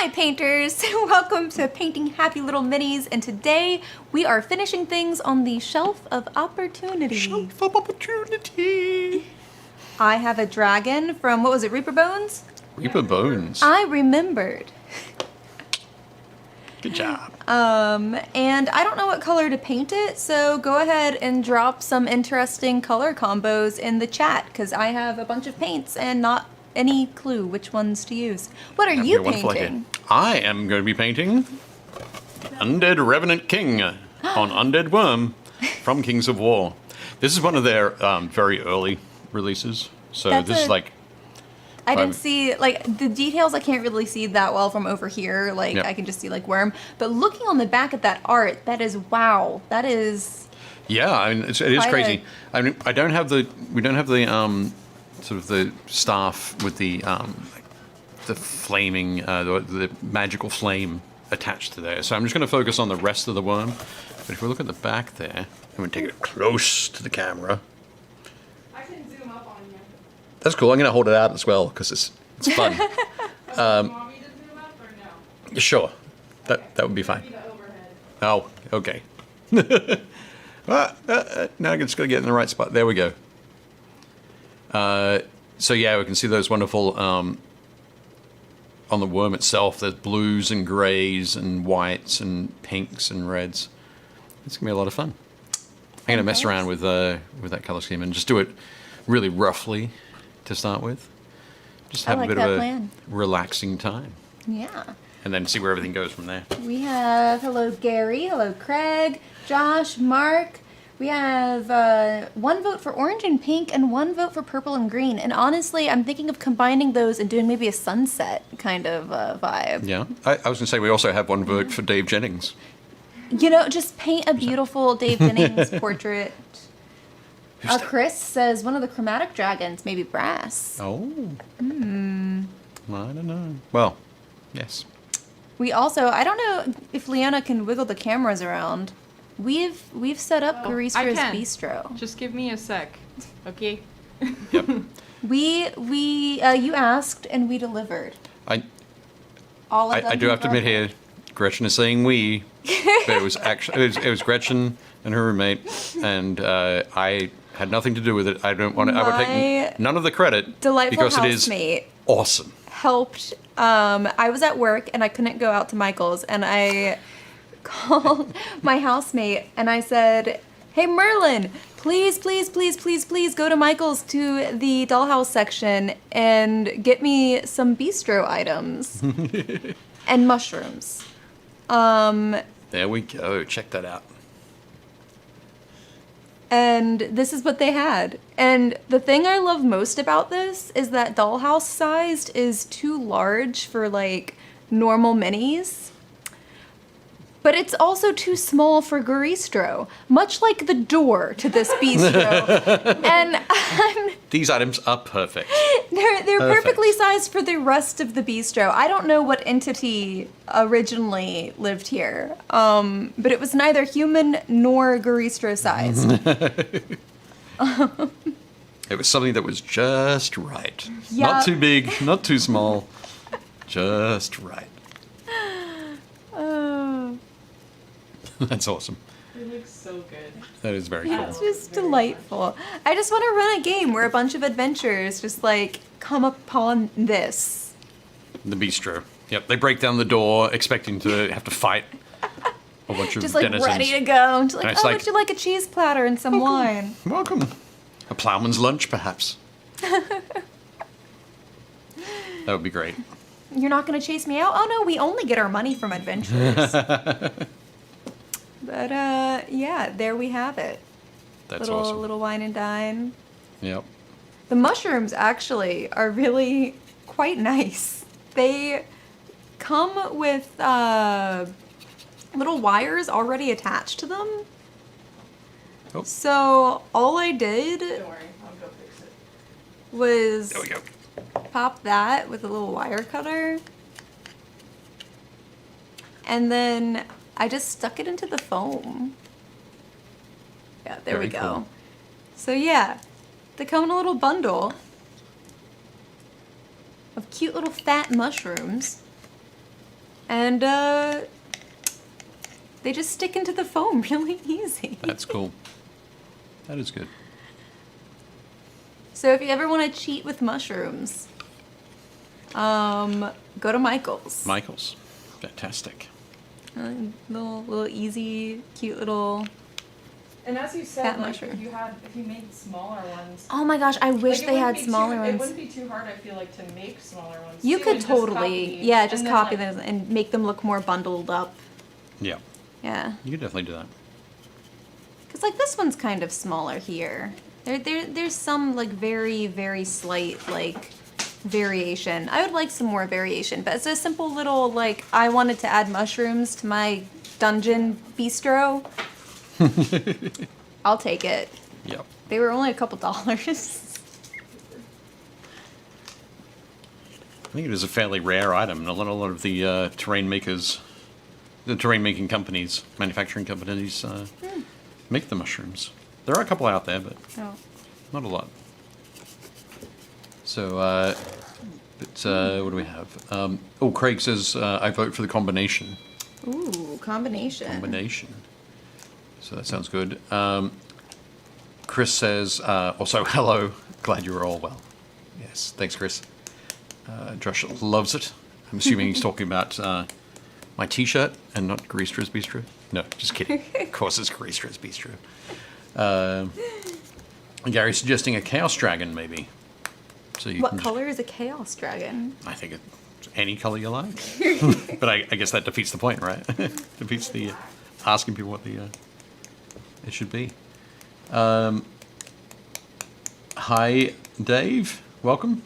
Hi painters! Welcome to Painting Happy Little Minis, and today we are finishing things on the Shelf of Opportunity. Shelf of Opportunity! I have a dragon from, what was it, Reaper Bones? Reaper Bones. I remembered. Good job. And I don't know what color to paint it, so go ahead and drop some interesting color combos in the chat, because I have a bunch of paints and not any clue which ones to use. What are you painting? I am going to be painting Undead Revenant King on Undead Worm from Kings of War. This is one of their very early releases, so this is like... I didn't see, like, the details I can't really see that well from over here. Like, yep. I can just see, like, worm. But looking on the back at that art, that is, wow. That is... Yeah, I mean, it is crazy. I mean, we don't have the sort of the staff with the flaming, the magical flame attached to there. So I'm just going to focus on the rest of the worm. But if we look at the back there, I'm going to take it close to the camera. That's cool. I'm going to hold it out as well because it's fun. You want me to zoom up or no? Sure. That would be fine. Oh, okay. Now I'm just going to get in the right spot. There we go. So yeah, we can see those wonderful, on the worm itself, there's blues and grays and whites and pinks and reds. It's going to be a lot of fun. I'm going to mess around with that color scheme and just do it really roughly to start with. Just have a bit of a relaxing time. Yeah. And then see where everything goes from there. We have, hello Gary, hello Craig, Josh, Mark. We have 1 vote for orange and pink and 1 vote for purple and green. And honestly, I'm thinking of combining those and doing maybe a sunset kind of vibe. Yeah. I was going to say we also have 1 vote for Dave Jennings. You know, just paint a beautiful Dave Jennings portrait. Chris says one of the chromatic dragons, maybe brass. Oh. I don't know. Well, yes. We also, I don't know if Leona can wiggle the cameras around. We've set up Garistra's Bistro. Just give me a sec, okay? Yep. You asked and we delivered. I them do have to admit here, Gretchen is saying we, but it was actually it was Gretchen and her roommate, and I had nothing to do with it. I don't want to. I would take none of the credit because it is awesome. Helped. I was at work and I couldn't go out to Michael's, and I called my housemate and I said, "Hey Merlin, please go to Michael's to the dollhouse section and get me some bistro items and mushrooms." There we go. Check that out. And this is what they had. And the thing I love most about this is that dollhouse sized is too large for like normal minis. But it's also too small for Garistro, much like the door to this bistro. And these items are perfect. They're perfectly sized for the rest of the bistro. I don't know what entity originally lived here, but it was neither human nor Garistro sized. It was something that was just right. Yep. Not too big, not too small, just right. That's awesome. It looks so good. That is very cool. It's just delightful. I just want to run a game where a bunch of adventurers just like come upon this. The bistro. Yep, they break down the door expecting to have to fight a bunch of just like denizens. ready to go. And just like, it's would you like a cheese platter and some wine? Welcome. A plowman's lunch, perhaps. That would be great. You're not going to chase me out? Oh no, we only get our money from adventurers. But yeah, there we have it. That's awesome. Little wine and dine. Yep. The mushrooms actually are really quite nice. They come with little wires already attached to them. Oh. So all I did Don't worry, I'll go fix it. was There we go. pop that with a little wire cutter. And then I just stuck it into the foam. Yeah, there we go. Cool. So yeah, they come in a little bundle of cute little fat mushrooms. And they just stick into the foam really easy. That's cool. That is good. So if you ever want to cheat with mushrooms, go to Michael's. Michael's. Fantastic. Little easy, cute little. And as you said, Fat like mushroom. if you made smaller ones. Oh my gosh, I wish like, they had It smaller ones. wouldn't be too hard, I feel like, to make smaller ones. You too, could and just totally, copy, yeah, and just then, copy like, those and make them look more bundled up. Yeah. Yeah. You could definitely do that. Because, like, this one's kind of smaller here. There's some, like, very, very slight, like, variation. I would like some more variation, but it's a simple little, like, I wanted to add mushrooms to my dungeon bistro. I'll take it. Yep. They were only a couple dollars. I think it is a fairly rare item. A lot of the terrain makers, the terrain making companies, manufacturing companies, make the mushrooms. There are a couple out there, but Oh. not a lot. So, what do we have? Craig says, I vote for the combination. Ooh, combination. Combination. So that sounds good. Chris says, also, hello. Glad you're all well. Yes, thanks, Chris. Josh loves it. I'm assuming he's talking about my T-shirt and not Greaster's Bistro. No, just kidding. Of course, it's Greaster's Bistro. Gary's suggesting a Chaos Dragon, maybe. So you What can color is a Chaos Dragon? I think it's any color you like. But I guess that defeats the point, right? Defeats the asking people what the it should be. Hi, Dave. Welcome.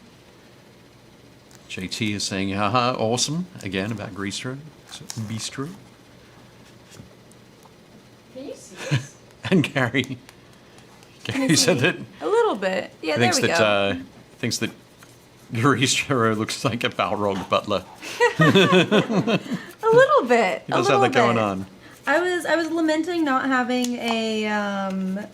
JT is saying, haha, awesome. Again, about Bistro. Can you see this? And Gary said that A little bit. Yeah, there thinks we that go. thinks that Bistro looks like a Balrog butler. A little bit. He does have that going on. I was lamenting not having a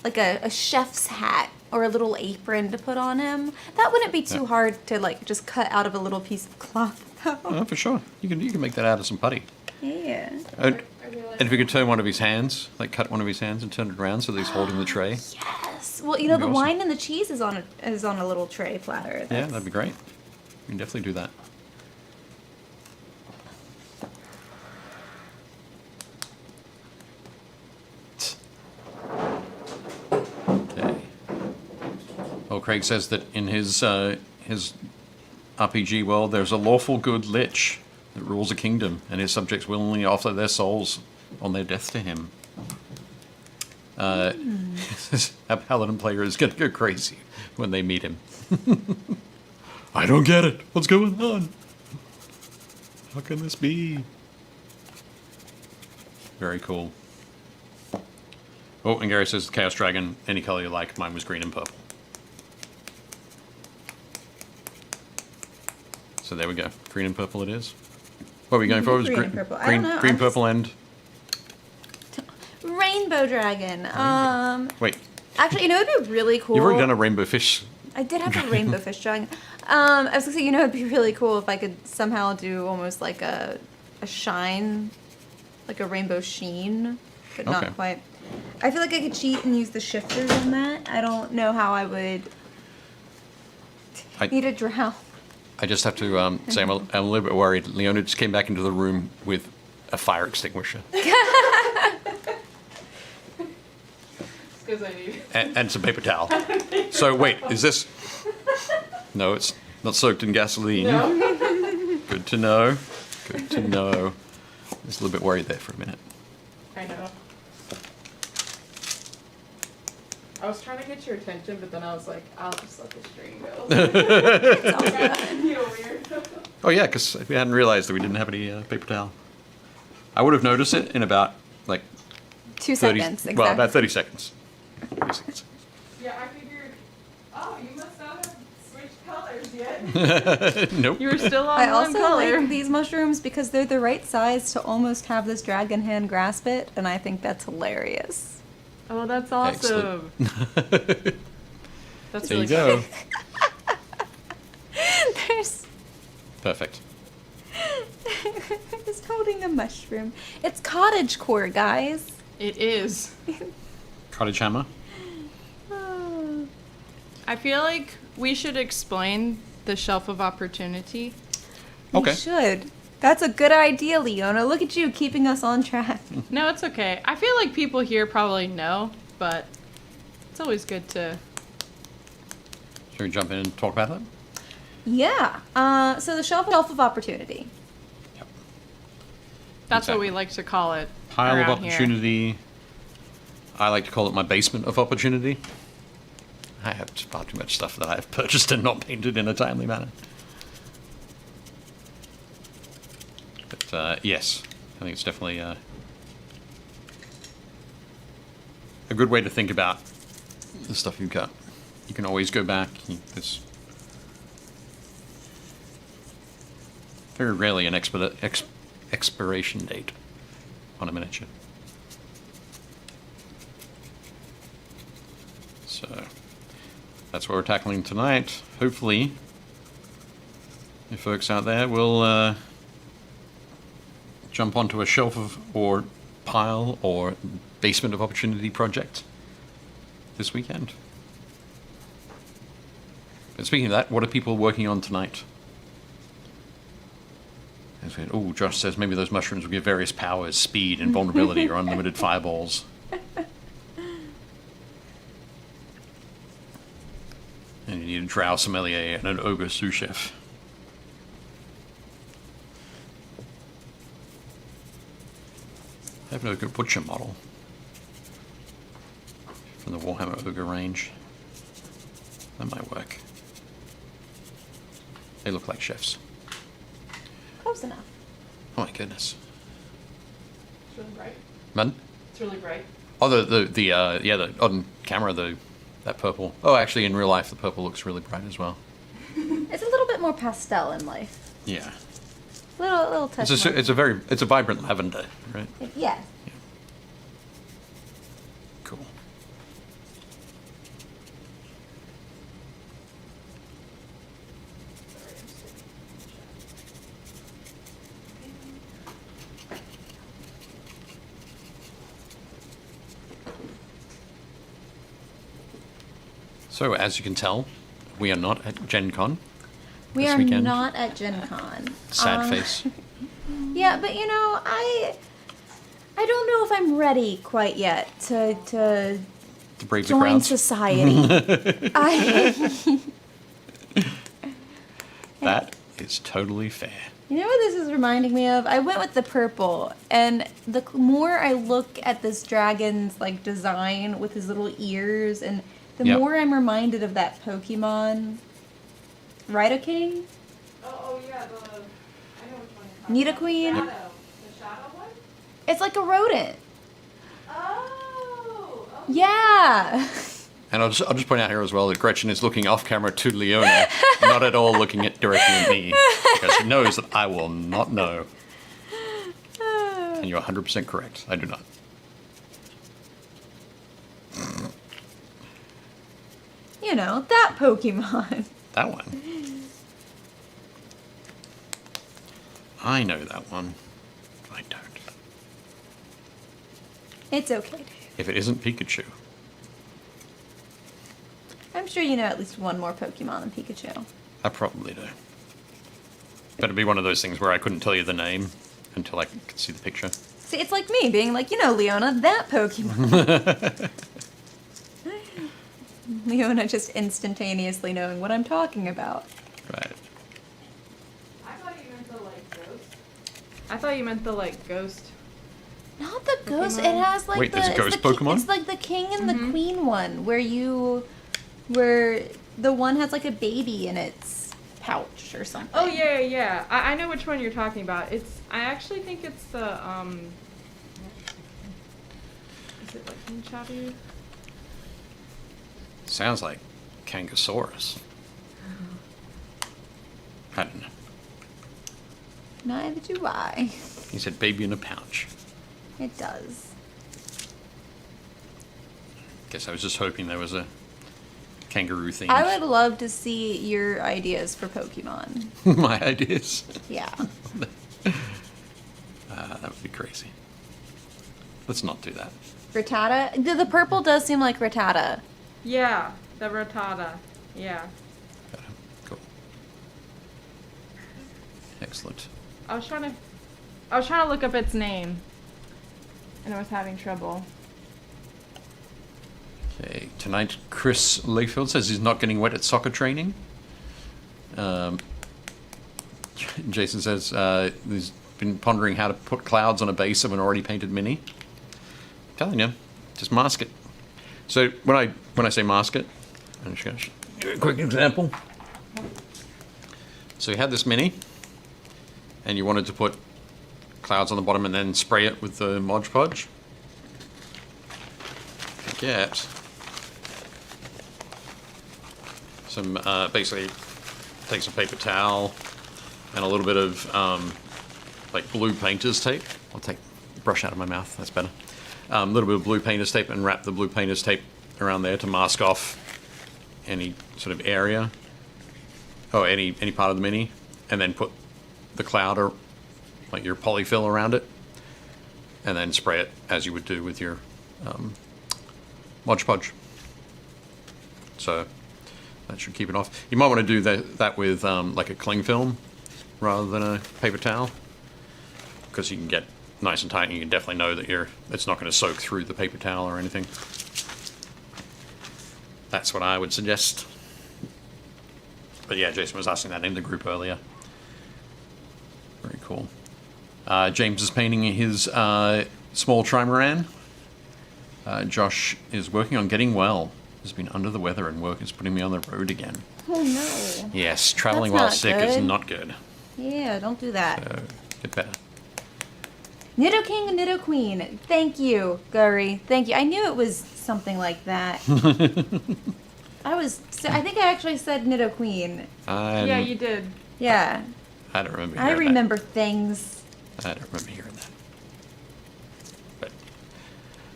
like a chef's hat or a little apron to put on him. That wouldn't be too Yeah. hard to like just cut out of a little piece of cloth. Oh, for sure. You can make that out of some putty. Yeah. And, I realized and if you could turn one of his hands, like cut one of his hands and turn it around so that he's holding the tray. Yes. Well, you know, That'd the be awesome. wine and the cheese is on a little tray platter. Yeah, That's- that'd be great. You can definitely do that. Okay. Well, Craig says that in his RPG world, there's a lawful good lich that rules a kingdom, and his subjects willingly offer their souls on their death to him. A paladin player is going to go crazy when they meet him. I don't get it. What's going on? How can this be? Very cool. Oh, and Gary says, Chaos Dragon, any color you like. Mine was green and purple. So there we go. Green and purple it is. What are we going for? It was Green and purple. I Green, don't know. green I'm just- purple, and... Rainbow dragon. Wait, Actually, you know, it'd be really cool. you've already done a rainbow fish. I did have a rainbow fish dragon. I was gonna say, you know, it'd be really cool if I could somehow do almost like a shine, like a rainbow sheen, but Okay. not quite. I feel like I could cheat and use the shifters on that. I don't know how I would need a drown. I just have to say I'm a little bit worried. Leona just came back into the room with a fire extinguisher. Because I need. And some paper towel. So wait, is this... No, it's not soaked in gasoline. No. Good to know. Good to know. I was a little bit worried there for a minute. I know. I was trying to get your attention, but then I was like, I'll just let the string go. It's all good. Feel weird. Oh yeah, because we hadn't realized that we didn't have any paper towel. I would have noticed it in about like 2 30, seconds, exactly. well, about 30 seconds. 30 seconds. Yeah, I figured, oh, you must not have switched colors yet. Nope. You were still on I one also color. like these mushrooms because they're the right size to almost have this dragon hand grasp it, and I think that's hilarious. Oh, that's Excellent. awesome. That's There really you go. There's Perfect. Just holding a mushroom. It's cottagecore, guys. It is. Cottage hammer. Oh. I feel like we should explain the shelf of opportunity. Okay. You should. That's a good idea, Leona. Look at you keeping us on track. No, it's okay. I feel like people here probably know, but it's always good to... Should we jump in and talk about that? Yeah. So the shelf of opportunity. Yep. That's what Exactly. we like to call it. Pile of around here. opportunity. I like to call it my basement of opportunity. I have far too much stuff that I have purchased and not painted in a timely manner. But yes, I think it's definitely a good way to think about the stuff you've got. You can always go back. There's very rarely an expiration date on a miniature. So that's what we're tackling tonight. Hopefully, you folks out there will jump onto a shelf of or pile or basement of opportunity project this weekend. And speaking of that, what are people working on tonight? Oh, Josh says maybe those mushrooms will give various powers, speed, invulnerability, or unlimited fireballs. And you need a drow sommelier and an ogre sous chef. I have no good butcher model from the Warhammer Ogre range. That might work. They look like chefs. Close enough. Oh my goodness. It's really bright. Man? It's really bright. Oh, the on camera, that purple. Oh, actually, in real life, the purple looks really bright as well. It's a little bit more pastel in life. Yeah. Little touch. more. It's a vibrant lavender, right? Yeah. Cool. So, as you can tell, we are not at Gen Con. We this are weekend. not at Gen Con. Sad face. Yeah, but you know, I don't know if I'm ready quite yet to To brave the join crowds. society. That is totally fair. You know what this is reminding me of? I went with the purple, and the more I look at this dragon's like design with his little ears, and the Yep. more I'm reminded of that Pokemon, Rhino King. Oh yeah, I know which one you're talking about. Nidoqueen. The shadow one? It's like a rodent. Oh. Yeah. And I'll just point out here as well that Gretchen is looking off camera to Leona, not at all looking directly at me, because she knows that I will not know. And you're 100% correct. I do not. You know, that Pokemon. That one. I know that one. I don't. It's okay, Dave. If it isn't Pikachu. I'm sure you know at least one more Pokemon than Pikachu. I probably do. But it'd be one of those things where I couldn't tell you the name until I could see the picture. See, it's like me being like, you know, Leona, that Pokemon. Leona just instantaneously knowing what I'm talking about. Right. I thought you meant the like ghost. I thought you meant the like ghost. Not the ghost. It Pokemon. has like Wait, the there's a it's ghost the ki- Pokemon? It's like the king and the queen one, where the one has like a baby in its pouch or something. Oh yeah. I know which one you're talking about. I actually think it's the Is it like Hinchabi? Sounds like Kangasaurus. I don't know. Neither do I. He said baby in a pouch. It does. Guess I was just hoping there was a kangaroo theme. I would love to see your ideas for Pokemon. My ideas. Yeah. That would be crazy. Let's not do that. Frittata? The purple does seem like frittata. Yeah, the rotata. Yeah. Cool. Excellent. I was trying to look up its name, and I was having trouble. Okay, tonight Chris Layfield says he's not getting wet at soccer training. Jason says he's been pondering how to put clouds on a base of an already painted mini. I'm telling you, just mask it. So when I say mask it, I'm just going to do a quick example. So you had this mini, and you wanted to put clouds on the bottom and then spray it with the Mod Podge. Get some, basically take some paper towel and a little bit of like blue painter's tape. I'll take brush out of my mouth, that's better. A little bit of blue painter's tape and wrap the blue painter's tape around there to mask off any sort of area or any part of the mini, and then put the cloud or like your polyfill around it, and then spray it as you would do with your Mod Podge. So that should keep it off. You might want to do that with like a cling film rather than a paper towel, because you can get nice and tight and you can definitely know that it's not going to soak through the paper towel or anything. That's what I would suggest. But yeah, Jason was asking that in the group earlier. Very cool. James is painting his small trimaran. Josh is working on getting well. He's been under the weather and work is putting me on the road again. Oh no. Yes, traveling That's while not sick is good. not good. Yeah, don't do that. So get better. Nido King and Nido Queen. Thank you, Guri. Thank you. I knew it was something like that. I think I actually said Nido Queen. Yeah, you did. Yeah. I don't remember. I remember things. I don't remember hearing that. But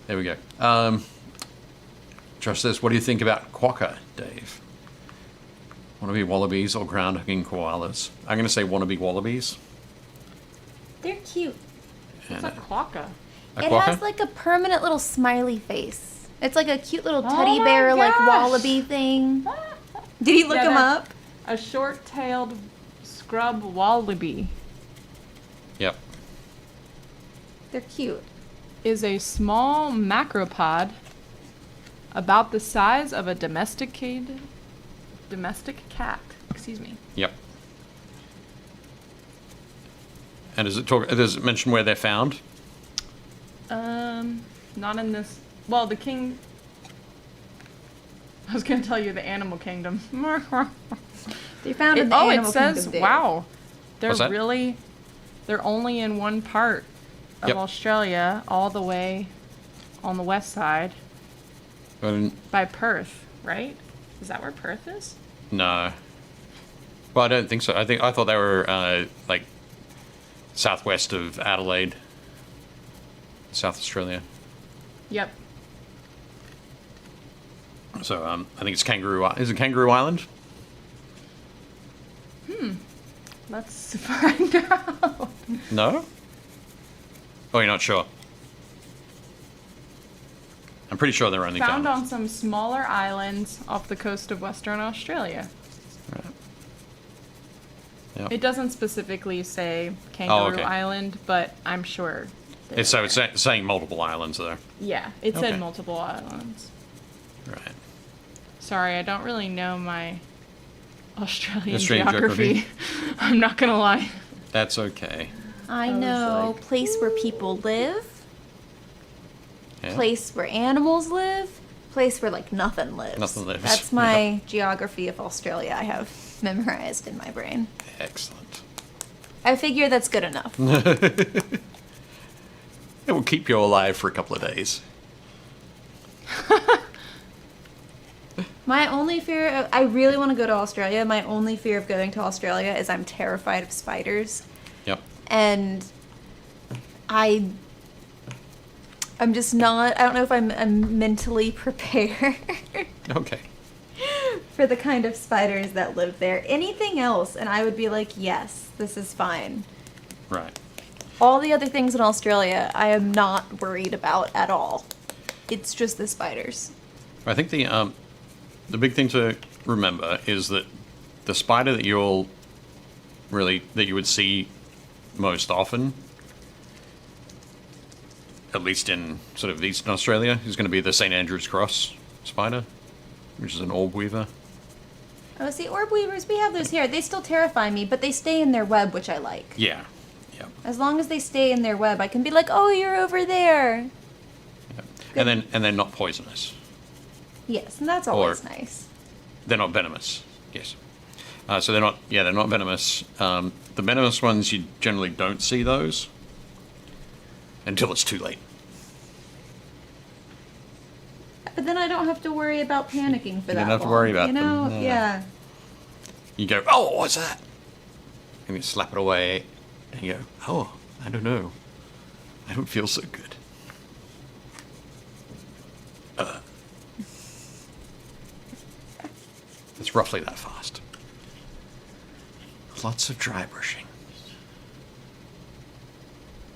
there we go. Josh says, what do you think about quokka, Dave? Wannabe wallabies or ground-hugging koalas? I'm going to say wannabe wallabies. They're cute. It's a quokka. A It quokka? has like a permanent little smiley face. It's like a cute little Oh teddy my bear, like gosh. wallaby thing. Did you look Yeah, him that's- up? A short-tailed scrub wallaby They're cute. is a small macropod about the size of a domestic cat. Excuse me. Yep. And does it mention where they're found? Not in this. Well, the king. I was gonna tell you the animal kingdom. They found in the Oh, it animal says, kingdom, Dave. wow. They're What's that? they're only in one part of Yep. Australia, all the way on the west side by Perth, right? Is that where Perth is? No. Well, I don't think so. I thought they were like southwest of Adelaide, South Australia. Yep. So I think it's Kangaroo. Is it Kangaroo Island? Let's find out. No. Oh, you're not sure. I'm pretty sure they're only Found found. on some smaller islands off the coast of Western Australia. Right. Yep. It doesn't specifically say Kangaroo okay. Island, but I'm sure. It's saying multiple islands there. Yeah, it Okay. said multiple islands. Right. Sorry, I don't really know my Australian Australian geography. I'm not gonna lie. That's okay. I I was know. like, Place where people live. Yeah. Place where animals live. Place where like nothing lives. Nothing lives. That's my geography of Australia I have memorized in my brain. Excellent. I figure that's good enough. It will keep you alive for a couple of days. My only fear I really want to go to Australia. My only fear of going to Australia is I'm terrified of spiders. Yep. And I'm just not, I don't know if I'm mentally prepared Okay. for the kind of spiders that live there. Anything else, and I would be like, yes, this is fine. Right. All the other things in Australia, I am not worried about at all. It's just the spiders. I think the big thing to remember is that the spider that you would see most often, at least in sort of Eastern Australia, is going to be the St. Andrew's Cross spider, which is an orb weaver. Oh, see, orb weavers, we have those here. They still terrify me, but they stay in their web, which I like. Yeah. As long as they stay in their web, I can be like, oh, you're over there. Yeah. And they're not poisonous. Yes, and that's always nice. They're not venomous. Yes. So they're not venomous. The venomous ones, you generally don't see those until it's too late. But then I don't have to worry about panicking for that long. You don't have to worry about them. Yeah. You go, oh, what's that? And you slap it away, and you go, oh, I don't know. I don't feel so good. It's roughly that fast. Lots of dry brushing.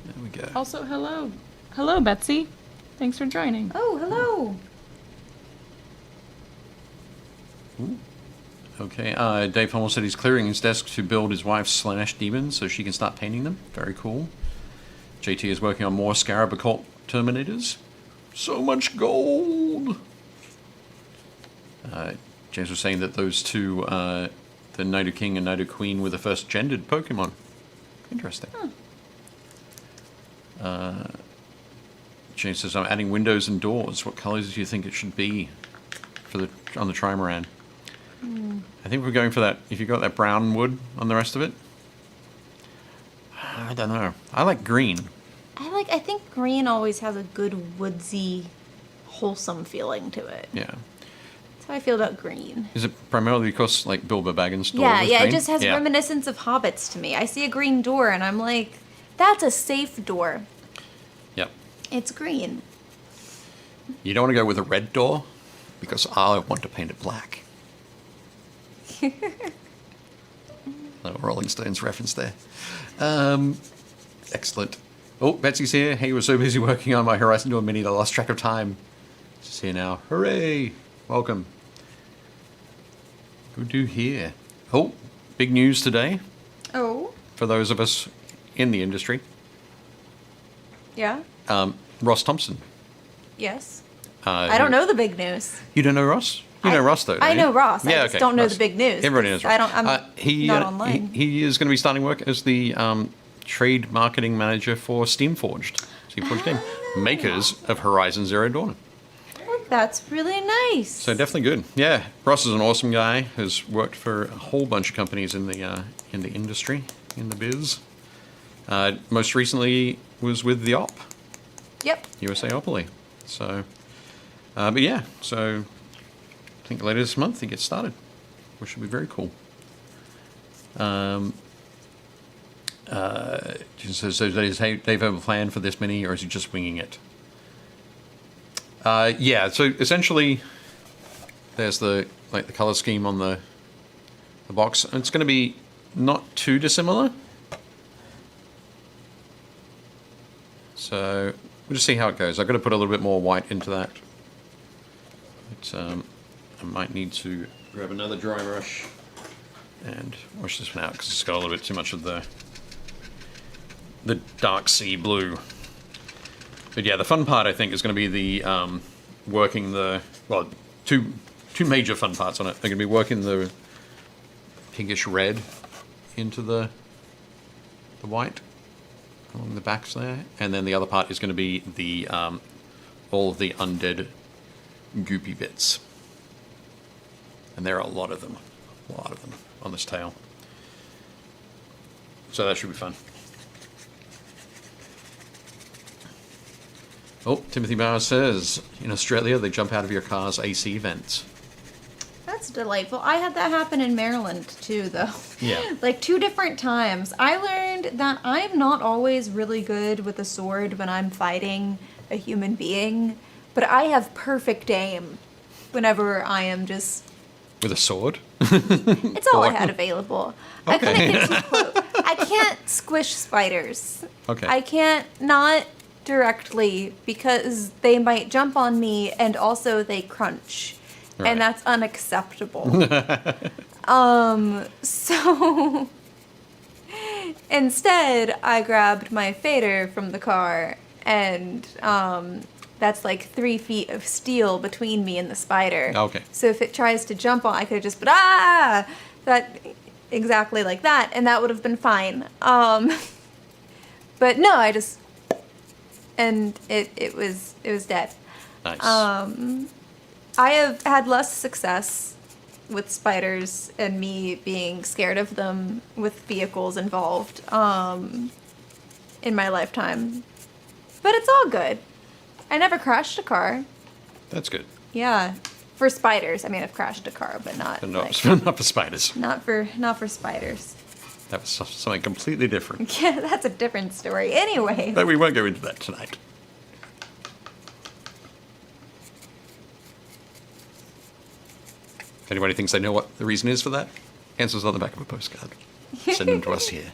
There we go. Also, hello. Hello, Betsy. Thanks for joining. Oh, hello. Ooh. Okay, Dave Hummel said he's clearing his desk to build his wife's Slanesh demons so she can start painting them. Very cool. JT is working on more Scarab Occult Terminators. So much gold! James was saying that those two, the Nido King and Nido Queen, were the first gendered Pokemon. Interesting. James says, I'm adding windows and doors. What colors do you think it should be on the Trimaran? I think we're going for that. If you've got that brown wood on the rest of it, I don't know. I like green. I think green always has a good woodsy, wholesome feeling to it. Yeah. That's how I feel about green. Is it primarily because like Bilbo Baggins' door Yeah, was yeah. green? It just has reminiscence of hobbits to me. I see a green door and I'm like, that's a safe door. Yep. It's green. You don't want to go with a red door because I want to paint it black. Little Rolling Stones reference there. Excellent. Oh, Betsy's here. Hey, we're so busy working on my Horizon Dawn Mini that I lost track of time. She's here now. Hooray! Welcome. Who do here? Oh, big news today Oh. for those of us in the industry. Yeah? Ross Thompson. Yes. I don't know the big news. You don't know Ross? You know Ross, though, don't I you? know Ross. I Yeah, just okay, don't know Ross. the big news. Everybody knows Ross. I'm not online. He is going to be starting work as the trade marketing manager for Steamforged game, makers of Horizon Zero Dawn. That's really nice. So definitely good. Yeah, Ross is an awesome guy. Has worked for a whole bunch of companies in the industry, in the biz. Most recently was with the Op. Yep. USAopoly. So, but yeah, so I think later this month he gets started, which should be very cool. So does Dave have a plan for this mini, or is he just winging it? Yeah, so essentially there's the color scheme on the box. It's going to be not too dissimilar. So we'll just see how it goes. I've got to put a little bit more white into that. But, I might need to grab another dry brush and wash this one out because it's got a little bit too much of the dark sea blue. But yeah, the fun part I think is going to be the working the two major fun parts on it. They're going to be working the pinkish red into the white along the backs there, and then the other part is going to be the all of the undead goopy bits, and there are a lot of them on this tail. So that should be fun. Oh, Timothy Bauer says, in Australia, they jump out of your car's AC vents. That's delightful. I had that happen in Maryland, too, though. Yeah. Like 2 different times. I learned that I'm not always really good with a sword when I'm fighting a human being, but I have perfect aim whenever I am just... With a sword? It's all I had available. I couldn't get too close. I can't squish spiders. Okay. I can't, not directly, because they might jump on me and also they crunch. Right. And that's unacceptable. So instead I grabbed my fader from the car, and that's like 3 feet of steel between me and the spider. Okay. So if it tries to jump on, I could have just that exactly like that, and that would have been fine. But no, and it was dead. Nice. I have had less success with spiders and me being scared of them with vehicles involved in my lifetime. But it's all good. I never crashed a car. That's good. Yeah. For spiders. I mean, I've crashed a car, but not But like, not for spiders. not for spiders. That was something completely different. Yeah, that's a different story. Anyway. But we won't go into that tonight. If anybody thinks they know what the reason is for that, answer's on the back of a postcard. Send them to us here.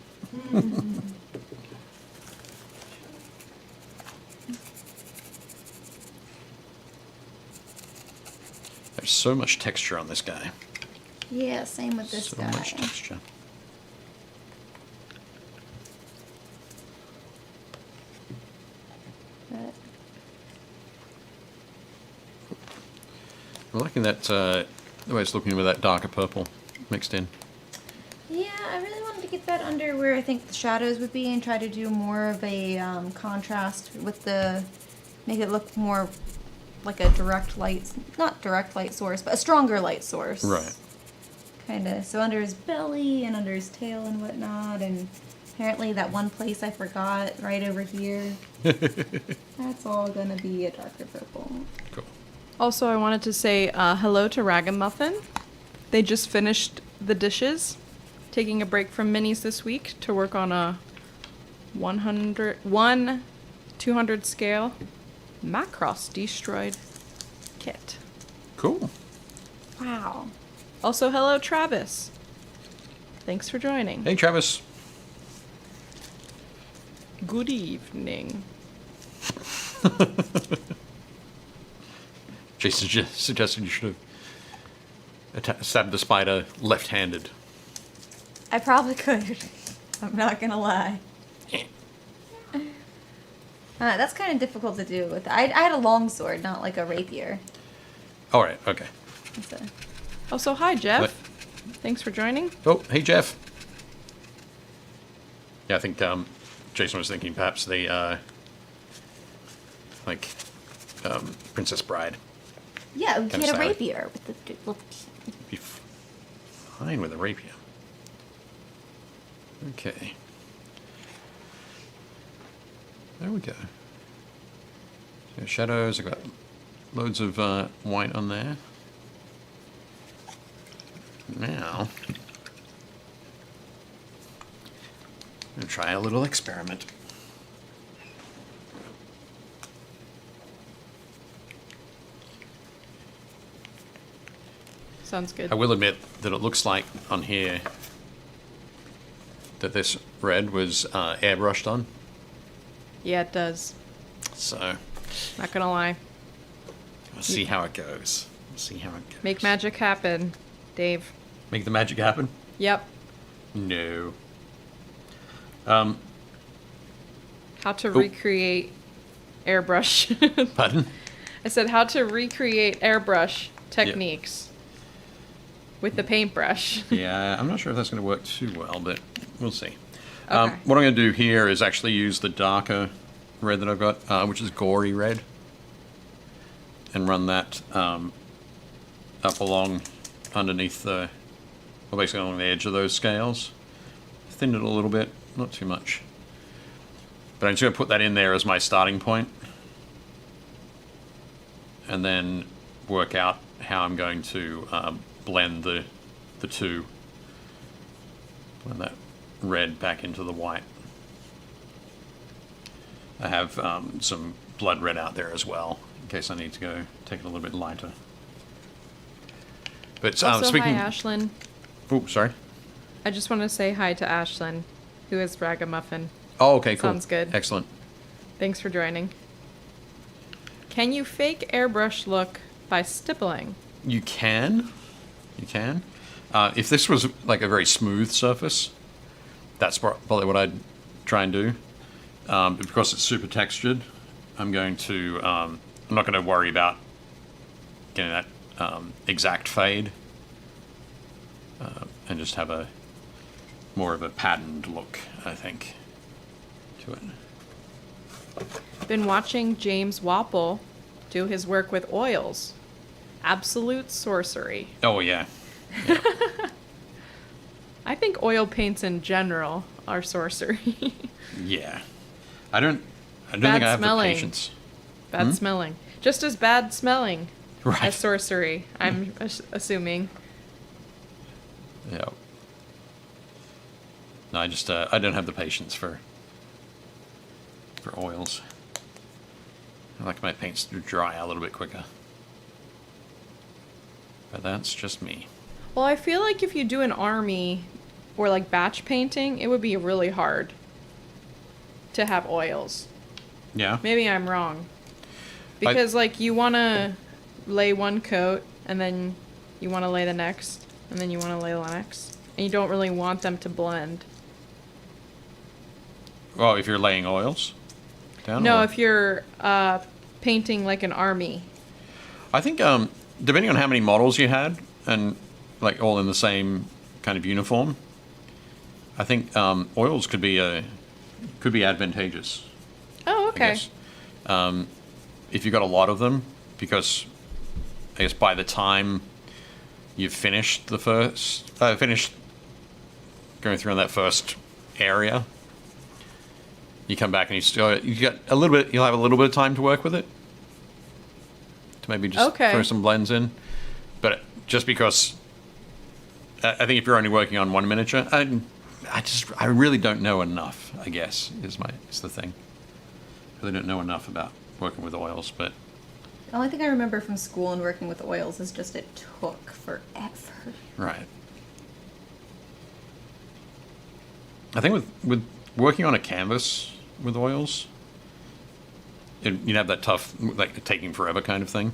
There's so much texture on this guy. Yeah, same with this So guy. much texture. But I'm liking that, the way it's looking with that darker purple mixed in. yeah, I really wanted to get that under where I think the shadows would be and try to do more of a contrast with make it look more like a direct light, not direct light source, but a stronger light source. Right. Kind of. So under his belly and under his tail and whatnot, and apparently that one place I forgot right over here. That's all gonna be a darker purple. Cool. Also, I wanted to say hello to Ragamuffin. They just finished the dishes, taking a break from minis this week to work on a 200 scale Macross destroyed kit. Cool. Wow. Also, hello Travis. Thanks for joining. Hey, Travis. Good evening. Jason just suggested you should have stabbed the spider left-handed. I probably could. I'm not gonna lie. That's kind of difficult to do with. I had a long sword, not like a rapier. All right. Okay. That's a, Also, hi Jeff. What? Thanks for joining. Oh, hey, Jeff. Yeah, I think Jason was thinking perhaps the Princess Bride. yeah, we Kinda had a sad. rapier with the. Be fine with a rapier. Okay. There we go. So shadows. I've got loads of white on there. Now, I'm going to try a little experiment. Sounds good. I will admit that it looks like on here that this red was airbrushed on. Yeah, it does. So, Not gonna lie. we'll see how it goes. We'll see how it goes. Make magic happen, Dave. Make the magic happen? Yep. No. How to recreate airbrush. Pardon? I said how to recreate airbrush techniques with the paintbrush. Yeah, I'm not sure if that's going to work too well, but we'll see. Okay. What I'm going to do here is actually use the darker red that I've got, which is gory red, and run that up along underneath basically along the edge of those scales. Thin it a little bit, not too much. But I'm just going to put that in there as my starting point, and then work out how I'm going to blend the two. Blend that red back into the white. I have some blood red out there as well, in case I need to go take it a little bit lighter. But Also, speaking, hi, Ashlyn. oh, sorry. I just want to say hi to Ashlyn. who is Ragamuffin. Oh, okay, cool. Sounds good. Excellent. Thanks for joining. Can you fake airbrush look by stippling? You can. You can. If this was like a very smooth surface, that's probably what I'd try and do. But because it's super textured, I'm not going to worry about getting that exact fade, and just have a more of a patterned look, I think, to it. Been watching James Wapple do his work with oils. Absolute sorcery. Oh yeah. I think oil paints in general are sorcery. Yeah. I don't think Bad I have smelling. the patience. Bad smelling. Just as bad smelling Right. as sorcery, I'm assuming. Yeah. No, I don't have the patience for oils. I like my paints to dry a little bit quicker. But that's just me. Well, I feel like if you do an army or like batch painting, it would be really hard to have oils. Yeah. Maybe I'm wrong. Because like you want to lay one coat and then you want to lay the next and then you want to lay the next. And you don't really want them to blend. Well, if you're laying oils down. No, or- if you're painting like an army. I think depending on how many models you had and like all in the same kind of uniform, I think oils could be advantageous. Oh, I okay. guess. If you've got a lot of them, because I guess by the time you've finished finished going through on that first area, you come back and you'll have a little bit of time to work with it, to maybe just Okay. throw some blends in. But just because I think if you're only working on one miniature, I really don't know enough, I guess, is the thing. I really don't know enough about working with oils, but The only thing I remember from school and working with oils is just it took forever. right. I think with working on a canvas with oils, you'd have that tough, like taking forever kind of thing.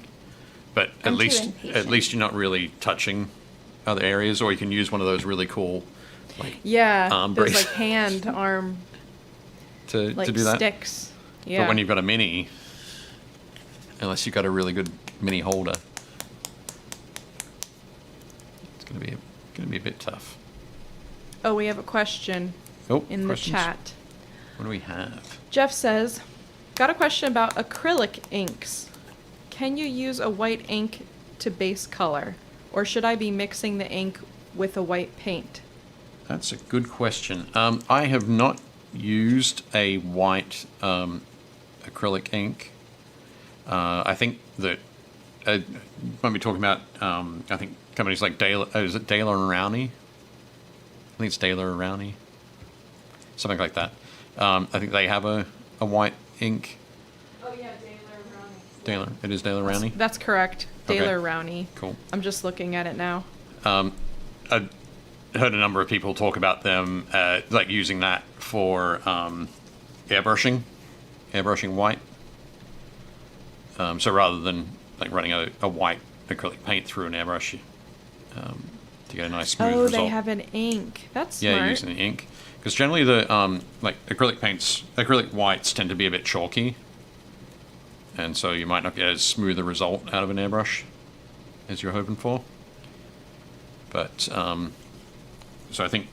But at I'm too least impatient. you're not really touching other areas, or you can use one of those really cool, like Yeah, arm those brace- like hand, arm, to like do that. sticks. Yeah. But when you've got a mini, unless you've got a really good mini holder, it's gonna be a bit tough. Oh, we have a question Oh, in questions? the chat. What do we have? Jeff says, got a question about acrylic inks. Can you use a white ink to base color? Or should I be mixing the ink with a white paint? That's a good question. I have not used a white acrylic ink. I think that might be talking about. I think companies like Daler. Is it Daler and Rowney? I think it's Daler and Rowney. Something like that. I think they have a white ink. Oh yeah, Daler Rowney. Daler. It is Daler Rowney. That's correct. Okay. Daler Rowney. Cool. I'm just looking at it now. I heard a number of people talk about them like using that for airbrushing white. So rather than like running a white acrylic paint through an airbrush to get a nice smooth Oh, result. they have an ink. That's smart. Yeah, using the ink, because generally the like acrylic whites tend to be a bit chalky, and so you might not get as smooth a result out of an airbrush as you're hoping for. But so I think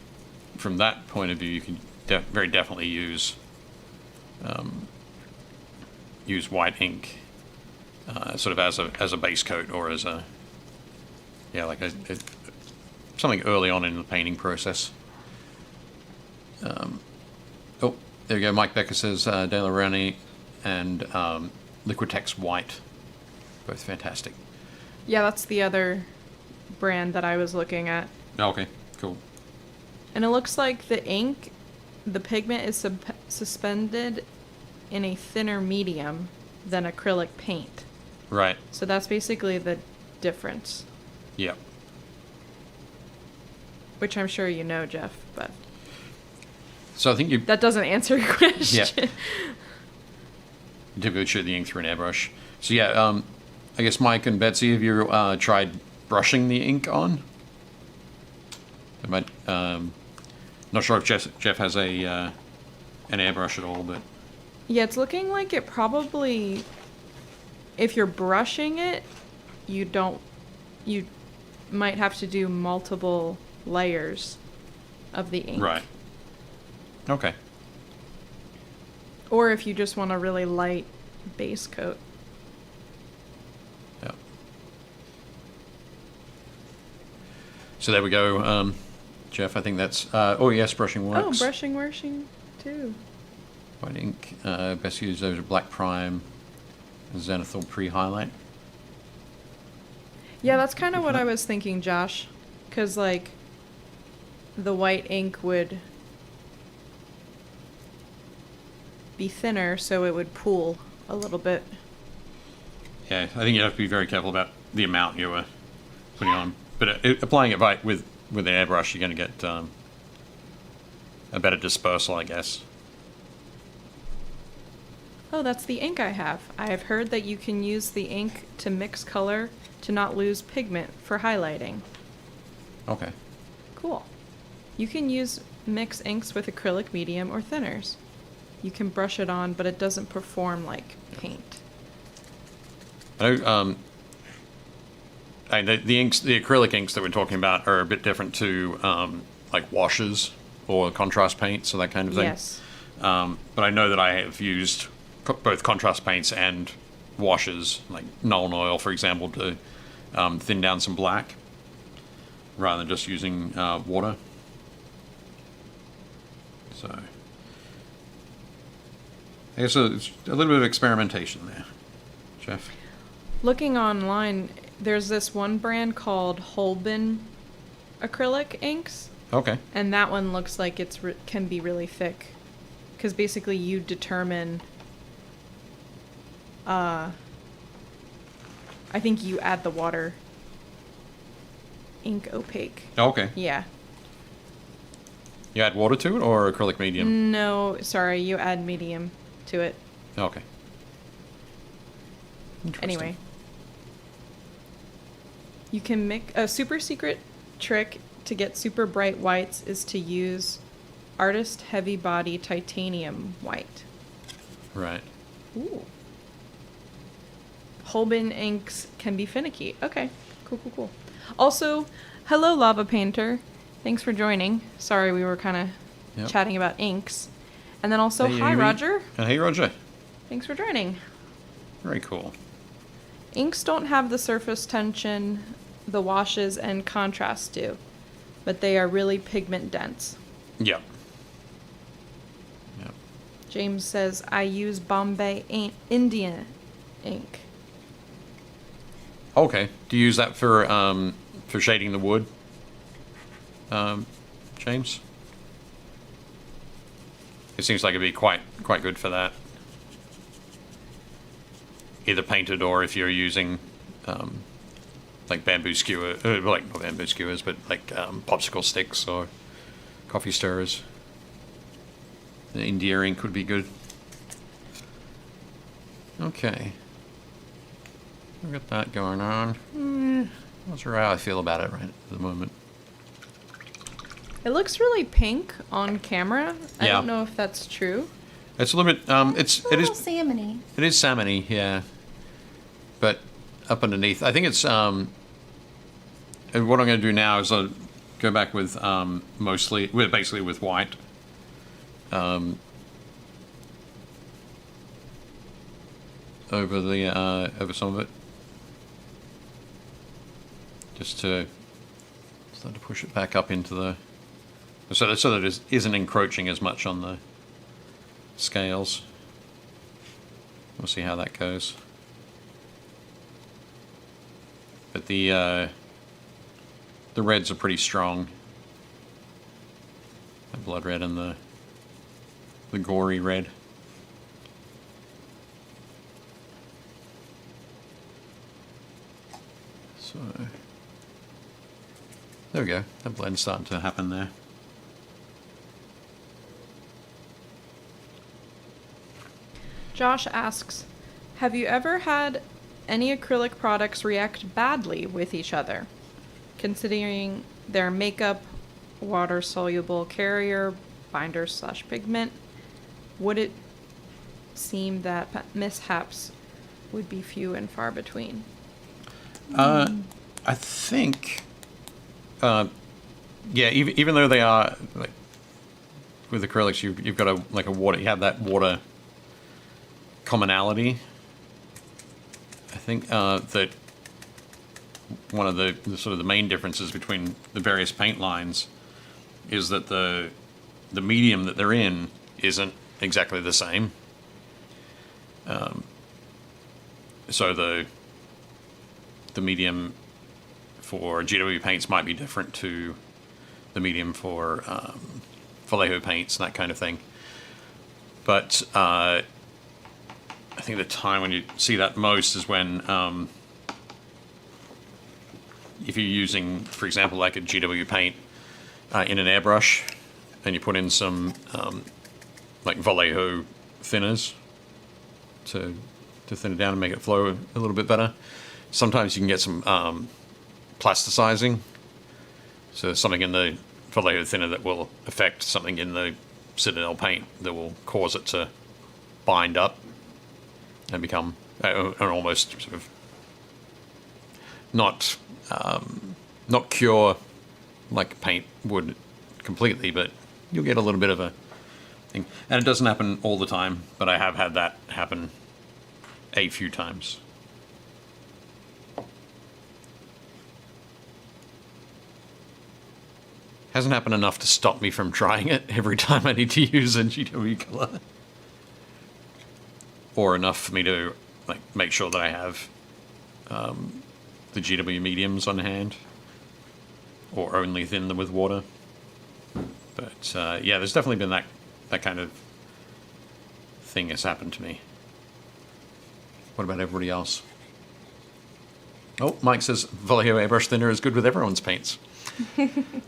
from that point of view, you can very definitely use white ink, sort of as a base coat, or as a something early on in the painting process. Oh, there you go. Mike Becker says Daler Rowney and Liquitex White, both fantastic. Yeah, that's the other brand that I was looking at. Oh, okay, cool. And it looks like the ink, the pigment is suspended in a thinner medium than acrylic paint. Right. So that's basically the difference, Yep. which I'm sure you know, Jeff, but So I think you That doesn't answer your question. Yeah. Typically shoot the ink through an airbrush. So yeah, I guess Mike and Betsy, have you tried brushing the ink on? I might, not sure if Jeff has a an airbrush at all, but Yeah, it's looking like it probably, if you're brushing it, you might have to do multiple layers of the ink. right. Okay. Or if you just want a really light base coat. Yeah. So there we go. Jeff, I think that's... oh, yes, brushing works. Oh, brushing too. White ink. Best used over black prime. Zenithal pre-highlight. Yeah, that's kind of what I was thinking, Josh. Because, like, the white ink would be thinner, so it would pool a little bit. Yeah, I think you have to be very careful about the amount you were putting on. But applying it right with the airbrush, you're going to get a better dispersal, I guess. Oh, that's the ink I have. I have heard that you can use the ink to mix color to not lose pigment for highlighting. Okay. Cool. You can mix inks with acrylic medium or thinners. You can brush it on, but it doesn't perform like paint. I know, the inks, the acrylic inks that we're talking about are a bit different to like washes or contrast paints or that kind of thing. Yes. But I know that I have used both contrast paints and washes, like Nuln Oil, for example, to thin down some black rather than just using water. So I guess it's a little bit of experimentation there, Jeff. Looking online, there's this one brand called Holben acrylic inks, Okay. and that one looks like can be really thick, because basically you determine. I think you add the water. Ink opaque. Okay. Yeah. You add water to it or acrylic medium? No, sorry, you add medium to it. Okay. Interesting. Anyway. You can make a super secret trick to get super bright whites is to use Artist Heavy Body Titanium White. Right. Ooh. Holben inks can be finicky. Okay. Cool. Also, hello Lava Painter. Thanks for joining. Sorry we were kind of chatting about inks. And then also, Hey, hi Amy. Roger. Hey, Roger. Thanks for joining. Very cool. Inks don't have the surface tension the washes and contrast do, but they are really pigment dense. Yep. James says, I use Bombay Indian ink. Okay. Do you use that for shading the wood, James? It seems like it'd be quite good for that. Either painted or if you're using like bamboo skewer, like not bamboo skewers, but like popsicle sticks or coffee stirrers. The India ink would be good. Okay. We've got that going on. Not sure how I feel about it right at the moment. It looks really pink on camera. I Yeah. don't know if that's true. It's a little bit. It little is salmony. It is salmony, yeah. But up underneath, I think it's. And what I'm going to do now is I'll go back with basically with white. Over some of it, just to start to push it back up into the, so that it isn't encroaching as much on the scales. We'll see how that goes. But the reds are pretty strong. The blood red and the gory red. So there we go. That blend's starting to happen there. Josh asks, have you ever had any acrylic products react badly with each other, considering their makeup, water-soluble carrier, binder/pigment? Would it seem that mishaps would be few and far between? I think, yeah, even though they are, like, with acrylics, you've got a water, you have that water commonality. I think that one of the sort of the main differences between the various paint lines is that the medium that they're in isn't exactly the same. So the medium for GW paints might be different to the medium for Vallejo paints and that kind of thing. But I think the time when you see that most is when if you're using, for example, like a GW paint in an airbrush, and you put in some like Vallejo thinners to thin it down and make it flow a little bit better. Sometimes you can get some plasticizing. So there's something in the Vallejo thinner that will affect something in the Citadel paint that will cause it to bind up and become an almost sort of not cure like paint would completely, but you'll get a little bit of a thing. And it doesn't happen all the time, but I have had that happen a few times. Hasn't happened enough to stop me from trying it every time I need to use a GW color. Or enough for me to like make sure that I have the GW mediums on hand. Or only thin them with water. But yeah, there's definitely been that kind of thing has happened to me. What about everybody else? Oh, Mike says Vallejo airbrush thinner is good with everyone's paints.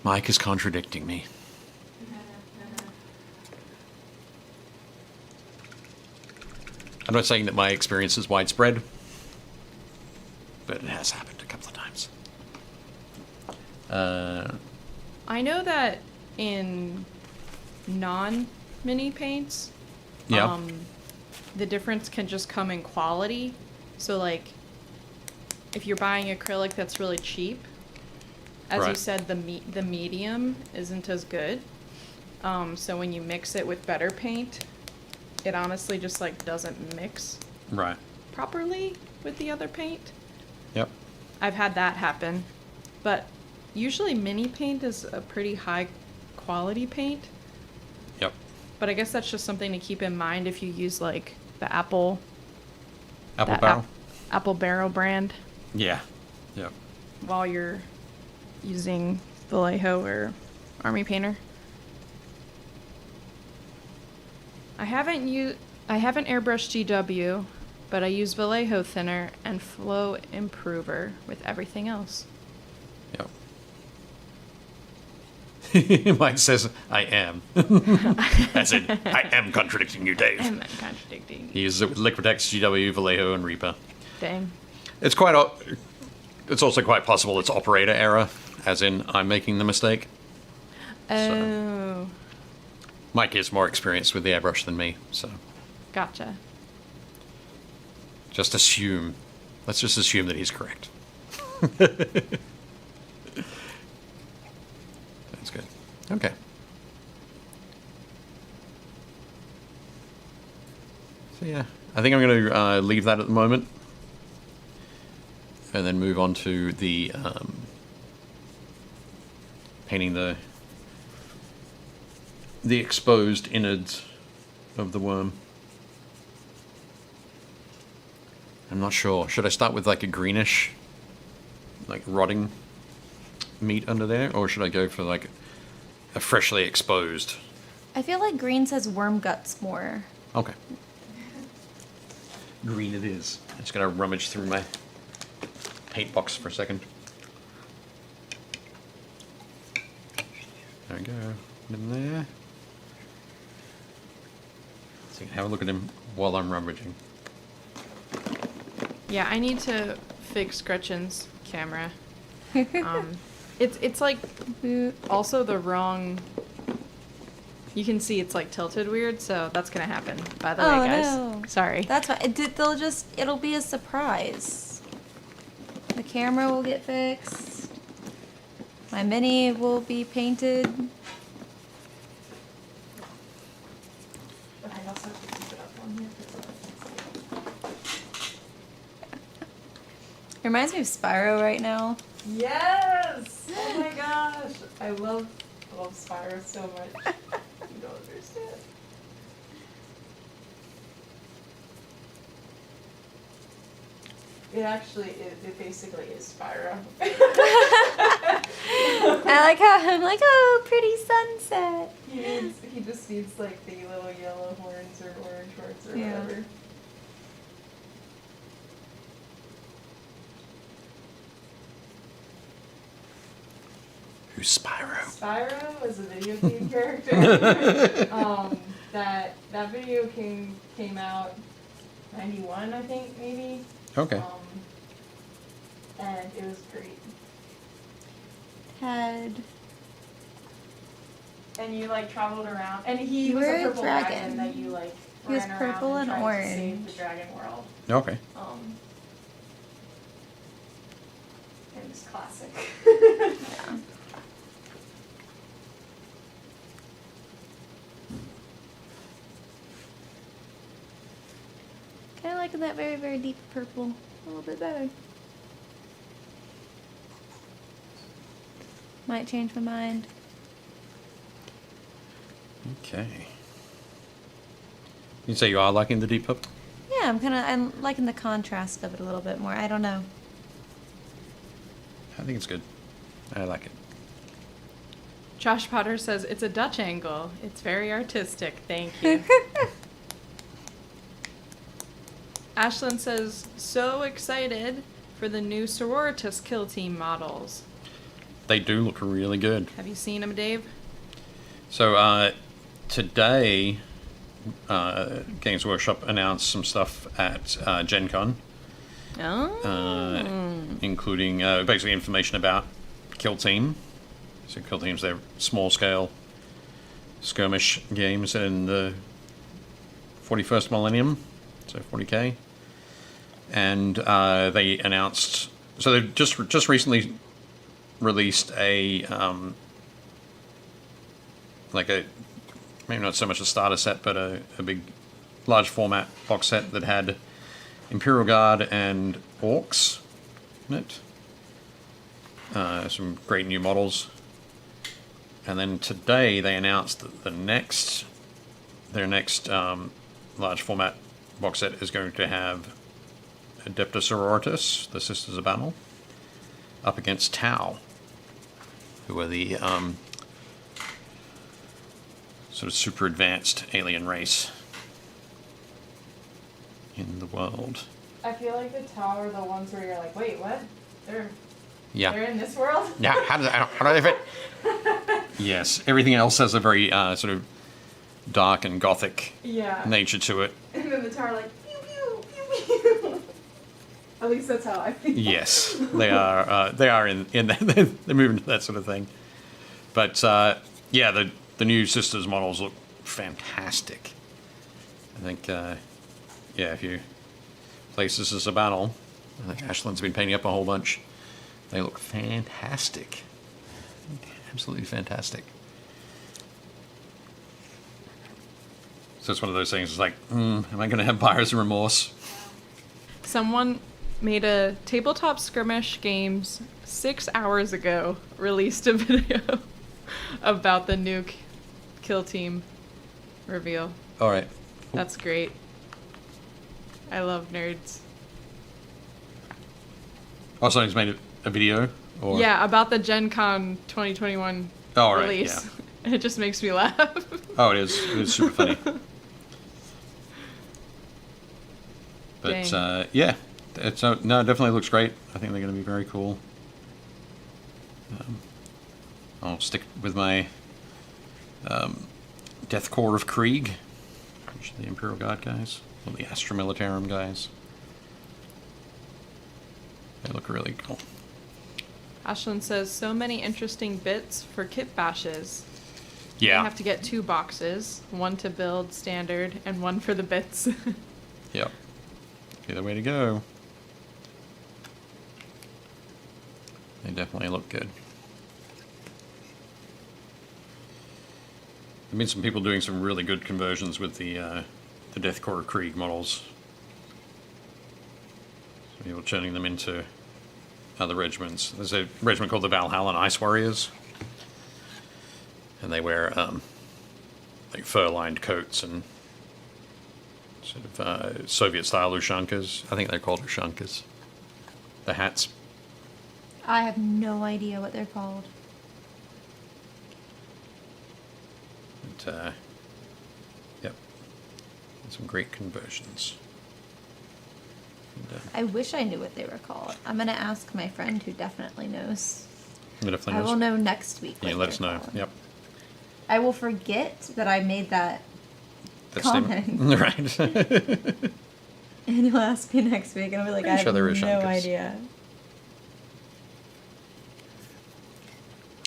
Mike is contradicting me. I'm not saying that my experience is widespread, but it has happened a couple of times. I know that in non-mini paints, Yeah. the difference can just come in quality. So, like, if you're buying acrylic that's really cheap, as you Right. said, the medium isn't as good. So when you mix it with better paint, it honestly just like doesn't mix Right. properly with the other paint. Yep. I've had that happen, but usually mini paint is a pretty high quality paint. Yep. But I guess that's just something to keep in mind if you use like the Apple that Barrel. Apple Barrel brand Yeah. Yep. while you're using Vallejo or Army Painter. I haven't airbrushed GW, but I use Vallejo thinner and flow improver with everything else. Yep. Mike says, I am. As in, I am contradicting you, Dave. I'm contradicting. He uses it with Liquitex, GW, Vallejo, and Reaper. Dang. It's also quite possible it's operator error, as in I'm making the mistake. Oh. Mike is more experienced with the airbrush than me, so Gotcha. let's just assume that he's correct. That's good. Okay. So yeah, I think I'm going to leave that at the moment. And then move on to the painting the exposed innards of the worm. I'm not sure. Should I start with like a greenish, like rotting meat under there, or should I go for like a freshly exposed? I feel like green says worm guts more. Okay. Green it is. I'm just gonna rummage through my paint box for a second. There we go. In there. So have a look at him while I'm rummaging. Yeah, I need to fix Gretchen's camera. It's like also the wrong. You can see it's like tilted weird, so that's gonna happen. By the way, guys, no. sorry. That's why it'll be a surprise. The camera will get fixed. My mini will be painted. But I also have to keep it up on here. It reminds me of Spyro right now. Yes! Oh my gosh! I love Spyro so much. You don't understand. It actually it basically is Spyro. I'm like, oh, pretty sunset. He just needs like the little yellow horns or orange horns or Yeah. whatever. Who's Spyro? Spyro is a video game character. That video came out 91, I think, maybe. Okay. And it was great. Had And you like traveled around, and he You was were a a purple dragon. dragon that you like He was ran around purple and tried to save orange. the dragon world. Okay. It was classic. yeah. Kind of liking that very, very deep purple a little bit better. Might change my mind. Okay. You say you are liking the deep purple? Yeah, I'm liking the contrast of it a little bit more. I don't know. I think it's good. I like it. Josh Potter says it's a Dutch angle. It's very artistic. Thank you. Ashlyn says, so excited for the new sororitas kill team models. They do look really good. Have you seen them, Dave? So today, Games Workshop announced some stuff at Gen Con, including basically information about Kill Team. So Kill Team's their small-scale skirmish games in the 41st millennium, so 40K. And they announced, so they've just recently released a maybe not so much a starter set, but a big, large format box set that had Imperial Guard and Orcs in it. Some great new models. And then today they announced that their next large format box set is going to have Adepta Sororitas, the Sisters of Battle, up against Tau, who are the sort of super advanced alien race in the world. I feel like the Tau are the ones where you're like, wait, what? They're in this world? Yeah, how do they fit? Yes, everything else has a very sort of dark and gothic nature to it. And then the Tau are like, pew, pew, pew, pew. At least that's how I feel. Yes, they are in that, they're moving to that sort of thing. But yeah, the new Sisters models look fantastic. I think if you play Sisters of Battle, I think Ashlyn's been painting up a whole bunch. They look fantastic. Absolutely fantastic. So it's one of those things, it's like, am I going to have buyer's remorse? Someone made a tabletop skirmish games 6 hours ago, released a video about the new kill team reveal. All right. That's great. I love nerds. Oh, someone's made a video? Or? Yeah, about the Gen Con 2021 all right, release. yeah. It just makes me laugh. Oh, it is. It is super funny. But yeah, it's no, it definitely looks great. I think they're going to be very cool. I'll stick with my Death Core of Krieg, The Imperial Guard guys, or the Astra Militarum guys. They look really cool. Ashlyn says, so many interesting bits for kit bashes. Yeah. You have to get 2 boxes, one to build standard and one for the bits. Yep. Either way to go. They definitely look good. There've been some people doing some really good conversions with the Deathcore Krieg models. So people turning them into other regiments. There's a regiment called the Valhallan Ice Warriors, and they wear like fur-lined coats and sort of Soviet-style ushankas. I think they're called ushankas. The hats. I have no idea what they're called. But, yep. Some great conversions. And, I wish I knew what they were called. I'm gonna ask my friend who definitely knows. definitely I knows. will know next week. Yeah, what let us they're know. called. Yep. I will forget that I made that That's comment. right. And you'll ask me next week, and I'll be like, Pretty I sure have they were no Shankas. idea.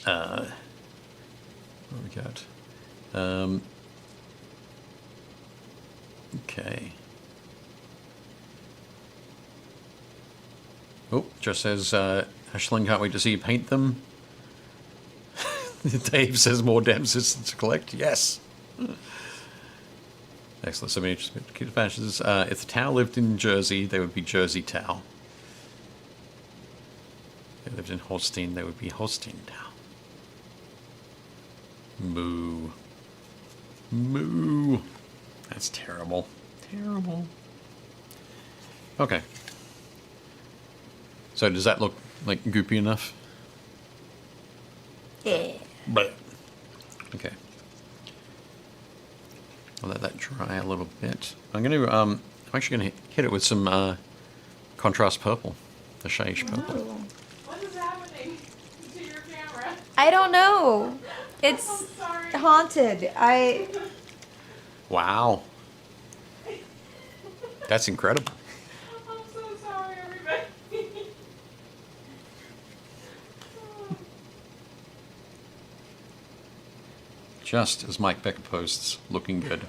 What we got? Okay. Oh, just says, Ashlyn, can't wait to see you paint them. Dave says more damn systems to collect. Yes. Excellent. So many cute fashions. If the Tau lived in Jersey, they would be Jersey Tau. If they lived in Holstein, they would be Holstein Tau. Moo. Moo. That's terrible. Terrible. Okay. So does that look like goopy enough? Yeah. But okay. I'll let that dry a little bit. I'm going to I'm actually going to hit it with some contrast purple, the shade purple. What is happening to your camera? I don't know. It's I'm sorry. haunted. Wow. That's incredible. I'm so sorry, everybody. Just as Mike Becker posts, looking good.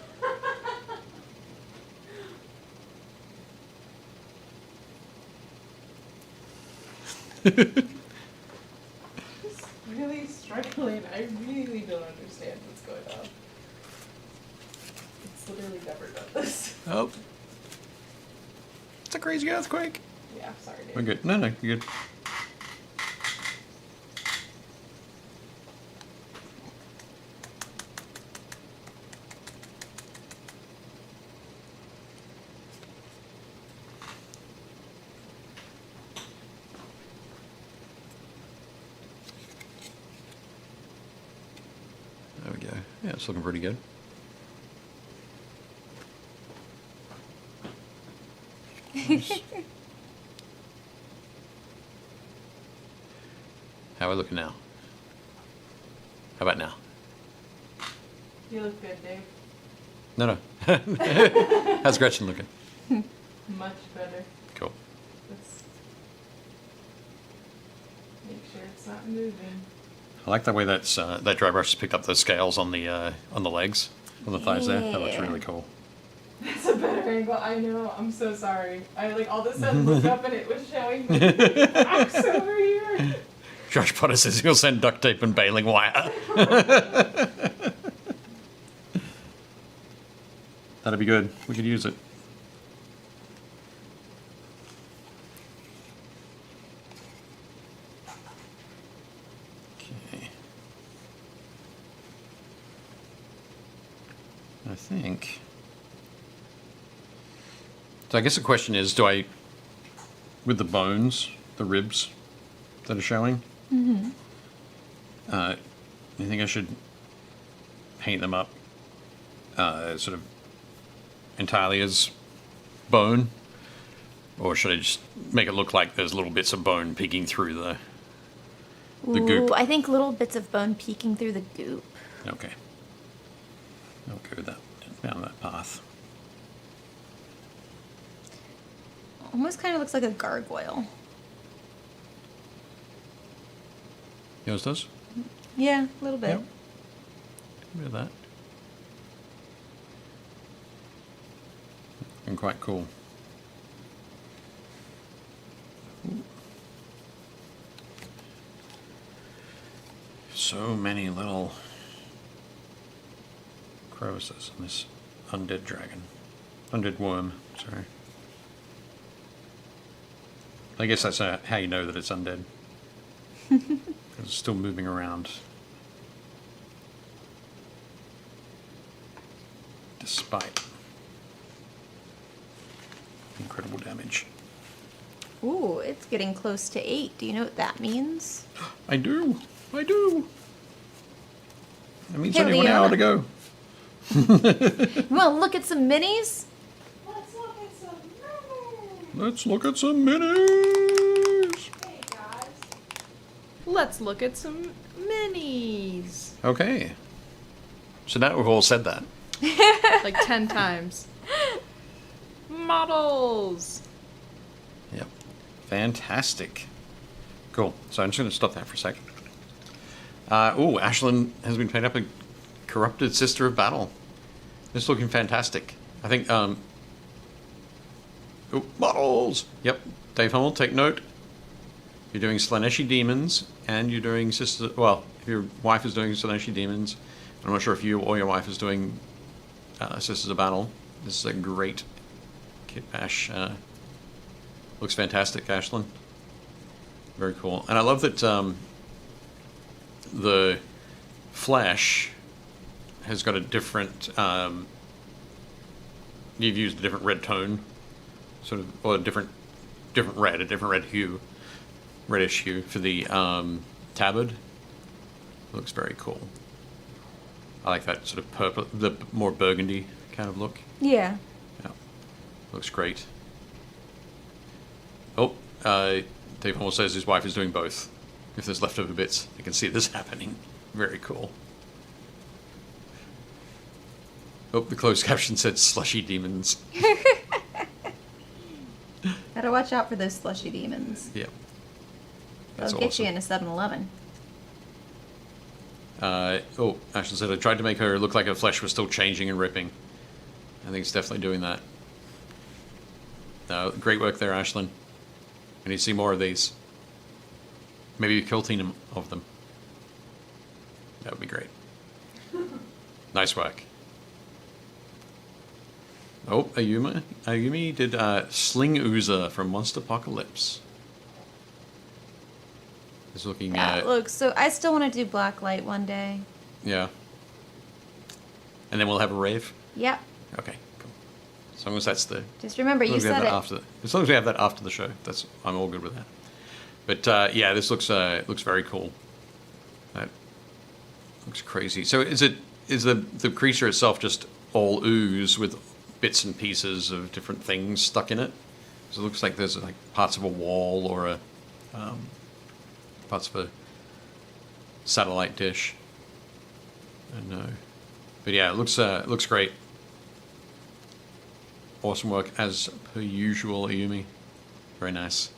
Just really struggling. I really don't understand what's going on. It's literally never done this. Oh. It's a crazy earthquake. Yeah, sorry, Dave. We're good. No, you're good. There we go. Yeah, it's looking pretty good. Nice. How are we looking now? How about now? You look good, Dave. No. How's Gretchen looking? Much better. Cool. Let's make sure it's not moving. I like the way that's that dry brush has picked up those scales on the legs, on the thighs there. That looks Yeah. really cool. That's a better angle. I know. I'm so sorry. I like all of a sudden looked up and it was showing the box over here. Josh Potter says he'll send duct tape and baling wire. That'd be good. We could use it. Okay. I think. So I guess the question is, do I, with the bones, the ribs that are showing, you think I should paint them up sort of entirely as bone? Or should I just make it look like there's little bits of bone peeking through the goop? Ooh, I think little bits of bone peeking through the goop. Okay. I'll go down that path. Almost kind of looks like a gargoyle. Yours does? Yeah, a little bit. Yep. A bit of that. And quite cool. Ooh. So many little crevices in this undead dragon. Undead worm, sorry. I guess that's how you know that it's undead. It's still moving around. Despite incredible damage. Ooh, it's getting close to 8. Do you know what that means? I do. I do. That means Hey, only 1 Leona. hour to go. You want to look at some minis? Let's look at some minis. Let's look at some minis. Hey guys. Let's look at some minis. Okay. So now we've all said that. Like 10 times. Models. Yep. Fantastic. Cool. So I'm just going to stop that for a sec. Ashlyn has been painted up a corrupted sister of battle. This is looking fantastic. I think, models! Yep. Dave Hummel, take note. You're doing Slaneshi Demons, and you're doing Sister... Well, if your wife is doing Slaneshi Demons, I'm not sure if you or your wife is doing Sisters of Battle. This is a great kit bash. Looks fantastic, Ashlyn. Very cool. And I love that the flesh has got a different... you've used a different red tone, sort of, or a different red hue, reddish hue for the tabard. Looks very cool. I like that sort of purple, the more burgundy kind of look. Yeah. Yeah, looks great. Oh, Dave Hummel says his wife is doing both. If there's leftover bits, you can see this happening. Very cool. Oh, the closed caption said slushy demons. Gotta watch out for those slushy demons. Yeah. They'll That's get awesome. you in a 7-Eleven. Ashley said, I tried to make her look like her flesh was still changing and ripping. I think it's definitely doing that. Great work there, Ashlyn. I need to see more of these. Maybe a kill team of them. That would be great. Nice work. Oh, Ayumi did Sling Oozer from Monster Apocalypse. It's looking That looks so... I still want to do Blacklight one day. yeah. And then we'll have a rave? Yep. Okay, cool. As long as that's the... Just remember, you said it. As long as we have that after the show, I'm all good with that. But yeah, this looks very cool. That looks crazy. So is the creature itself just all ooze with bits and pieces of different things stuck in it? So it looks like there's like parts of a wall or a parts of a satellite dish. I don't know. But yeah, it looks great. Awesome work as per usual, Ayumi. Very nice.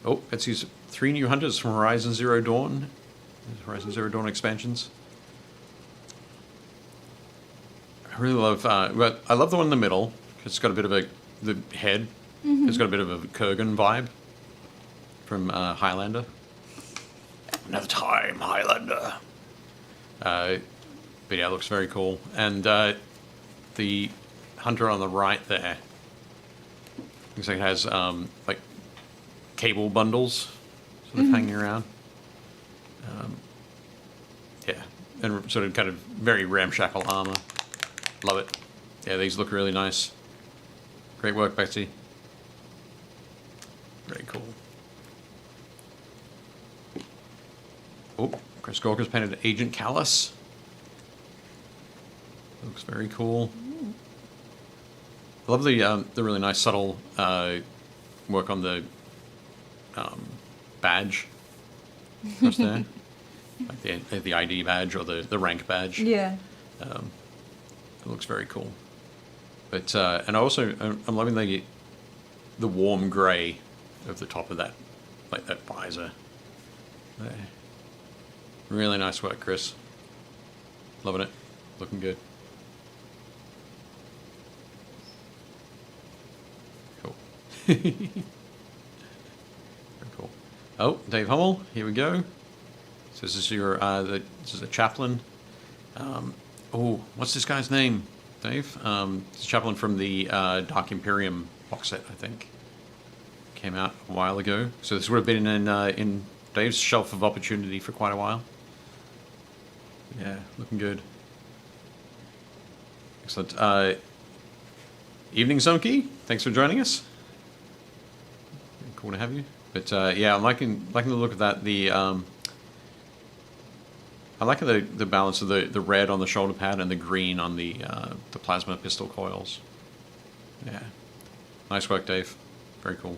Oh, let's use 3 new hunters from Horizon Zero Dawn. Horizon Zero Dawn expansions. I really love... I love the one in the middle, because it's got a bit of the head. Mm-hmm. It's got a bit of a Kurgan vibe from Highlander. Another time, Highlander. But yeah, it looks very cool. And the hunter on the right there looks like it has like cable bundles sort of hanging around. Yeah, and sort of kind of very ramshackle armor. Love it. Yeah, these look really nice. Great work, Betsy. Very cool. Oh, Chris Gorka's painted Agent Callus. Looks very cool. I love the really nice subtle work on the badge just there, like the ID badge or the rank badge. Yeah. It looks very cool. But and also I'm loving the warm grey of the top of that, like that visor. There. Really nice work, Chris. Loving it. Looking good. Cool. Very cool. Oh, Dave Hummel, here we go. So this is your this is a chaplain. Oh, what's this guy's name, Dave? It's a chaplain from the Dark Imperium box set, I think. Came out a while ago. So this would have been in Dave's shelf of opportunity for quite a while. Yeah, looking good. Excellent. Evening, Zonky. Thanks for joining us. Cool to have you. But yeah, I'm liking the look of that. I like the balance of the red on the shoulder pad and the green on the plasma pistol coils. Yeah, nice work, Dave. Very cool.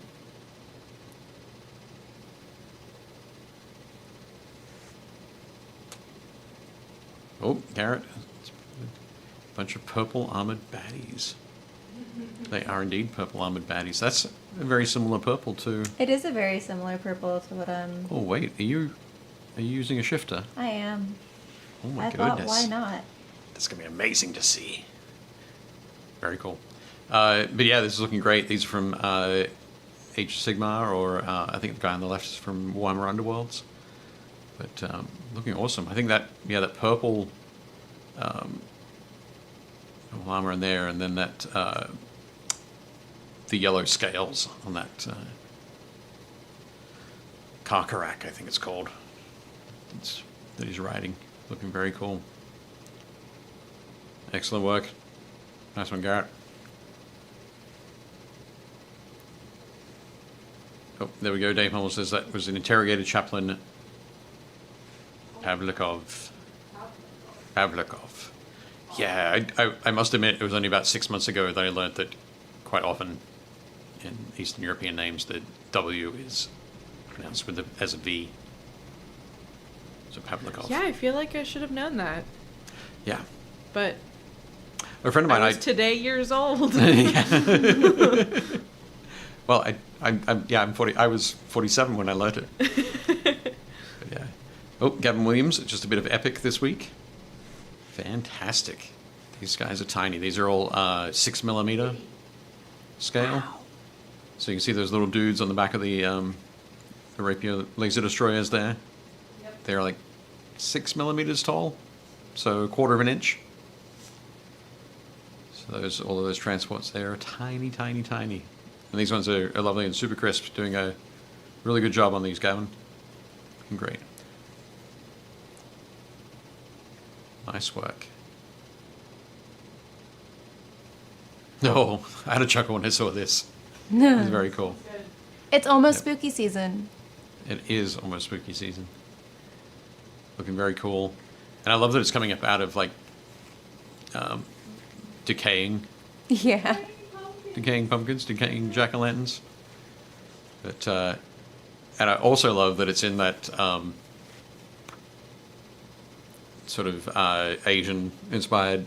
Oh, Garrett. A bunch of purple armored baddies. They are indeed purple armored baddies. That's a very similar purple to... It is a very similar purple to what I'm... Oh, wait. Are you using a shifter? I am. Oh, my I goodness. thought, why not? That's going to be amazing to see. Very cool. But yeah, this is looking great. These are from H Sigmar, or I think the guy on the left is from Warhammer Underworlds. But looking awesome. I think that purple armor in there, and then that the yellow scales on that Karkarak, I think it's called. That he's riding. Looking very cool. Excellent work. Nice one, Garrett. Oh, there we go. Dave Hummel says that was an interrogated chaplain. Pavlikov. Yeah, I must admit it was only about 6 months ago that I learned that quite often in Eastern European names the W is pronounced as a V. So Pavlikov. Yeah, I feel like I should have known that. Yeah. But A friend of mine. I was today years old. Well, I'm 40. I was 47 when I learned it. But yeah. Oh, Gavin Williams, just a bit of epic this week. Fantastic. These guys are tiny. These are all 6mm scale. Wow. So you can see those little dudes on the back of the Rapier laser destroyers there. Yep. They're like 6mm tall, so a quarter of an inch. So all of those transports there are tiny, tiny, tiny. And these ones are lovely and super crisp, doing a really good job on these, Gavin. Looking great. Nice work. No, I had a chuckle when I saw this. It was very cool. Good. It's almost Yep. spooky season. It is almost spooky season. Looking very cool. And I love that it's coming up out of like decaying Yeah. pumpkins, decaying jack-o'-lanterns. But and I also love that it's in that sort of Asian-inspired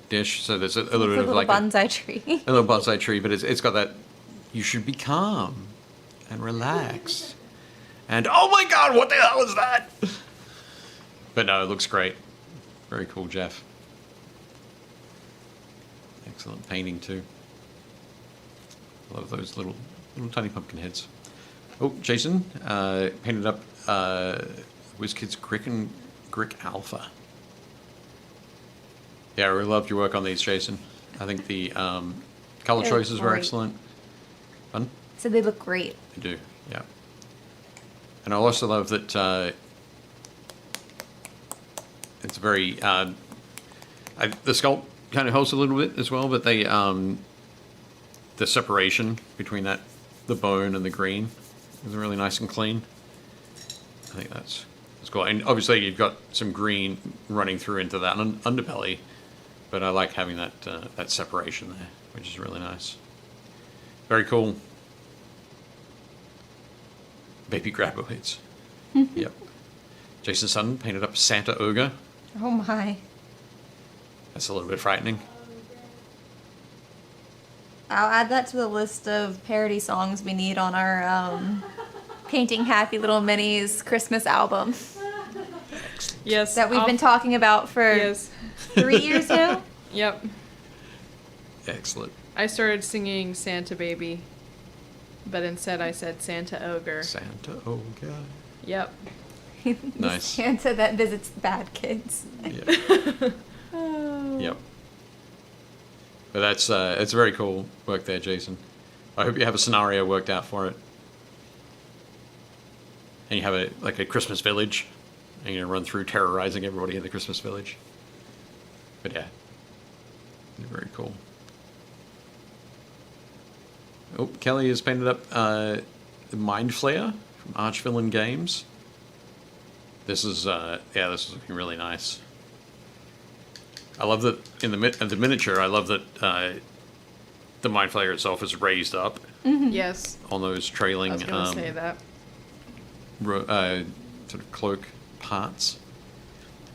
dish. So there's a little It's bit a of little like bonsai tree. a little bonsai tree, but it's got that. You should be calm and relaxed. And oh my God, what the hell is that? But no, it looks great. Very cool, Jeff. Excellent painting too. I love those little tiny pumpkin heads. Oh, Jason painted up WizKids Grick Alpha. Yeah, I really loved your work on these, Jason. I think the color They're choices were great. excellent. Fun? So they look great. They do, yeah. And I also love that it's very the sculpt kind of helps a little bit as well, but they the separation between the bone and the green is really nice and clean. I think that's cool. And obviously you've got some green running through into that underbelly, but I like having that separation there, which is really nice. Very cool. Baby graboids. Yep. Jason Sutton painted up Santa Ogre. Oh my. That's a little bit frightening. I'll add that to the list of parody songs we need on our Painting Happy Little Minis Christmas album Yes. that we've been talking about for Yes. 3 years now. Yep. Excellent. I started singing Santa Baby, but instead I said Santa Ogre. Santa Ogre. Yep. Nice. Santa that visits bad kids. Yep. Yep. But that's it's very cool work there, Jason. I hope you have a scenario worked out for it. And you have a Christmas village, and you're gonna run through terrorizing everybody in the Christmas village. But yeah, very cool. Oh, Kelly has painted up the Mind Flayer from Archvillain Games. This is this is looking really nice. I love that in the miniature. I love that the Mind Flayer itself is raised up Yes. on those I trailing was going to say that. sort of cloak parts.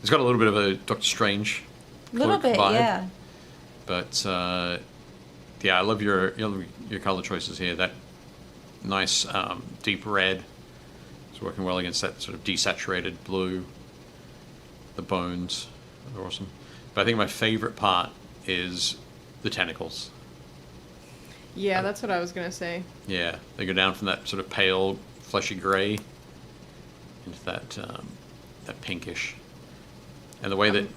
It's got a little bit of a Doctor Strange Little cloak bit, vibe, yeah. but yeah, I love your color choices here. That nice deep red is working well against that sort of desaturated blue. The bones are awesome. But I think my favorite part is the tentacles. Yeah, that's what I was going to say. Yeah, they go down from that sort of pale, fleshy gray into that that pinkish. And the way that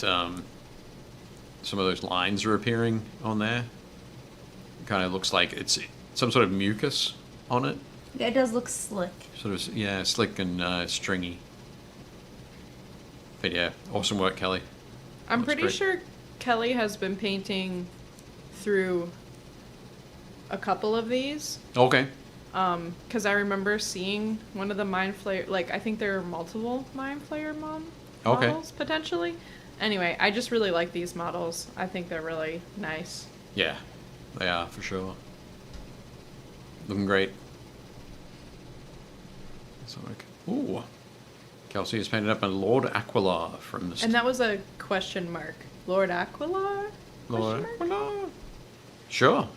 some of those lines are appearing on there kind of looks like it's some sort of mucus on it. Yeah, it does look slick. Sort of, yeah, slick and stringy. But yeah, awesome work, Kelly. I'm Looks pretty great. sure Kelly has been painting through a couple of these. Okay. Because I remember seeing one of the Mind Flayer, like, I think there are multiple Mind Flayer Okay. models, potentially. Anyway, I just really like these models. I think they're really nice. Yeah, they are, for sure. Looking great. So, like, ooh. Kelsey has painted up a Lord Aquilar from the... And that was a question mark. Lord Aquilar? Lord Question mark? Aquilar. Sure.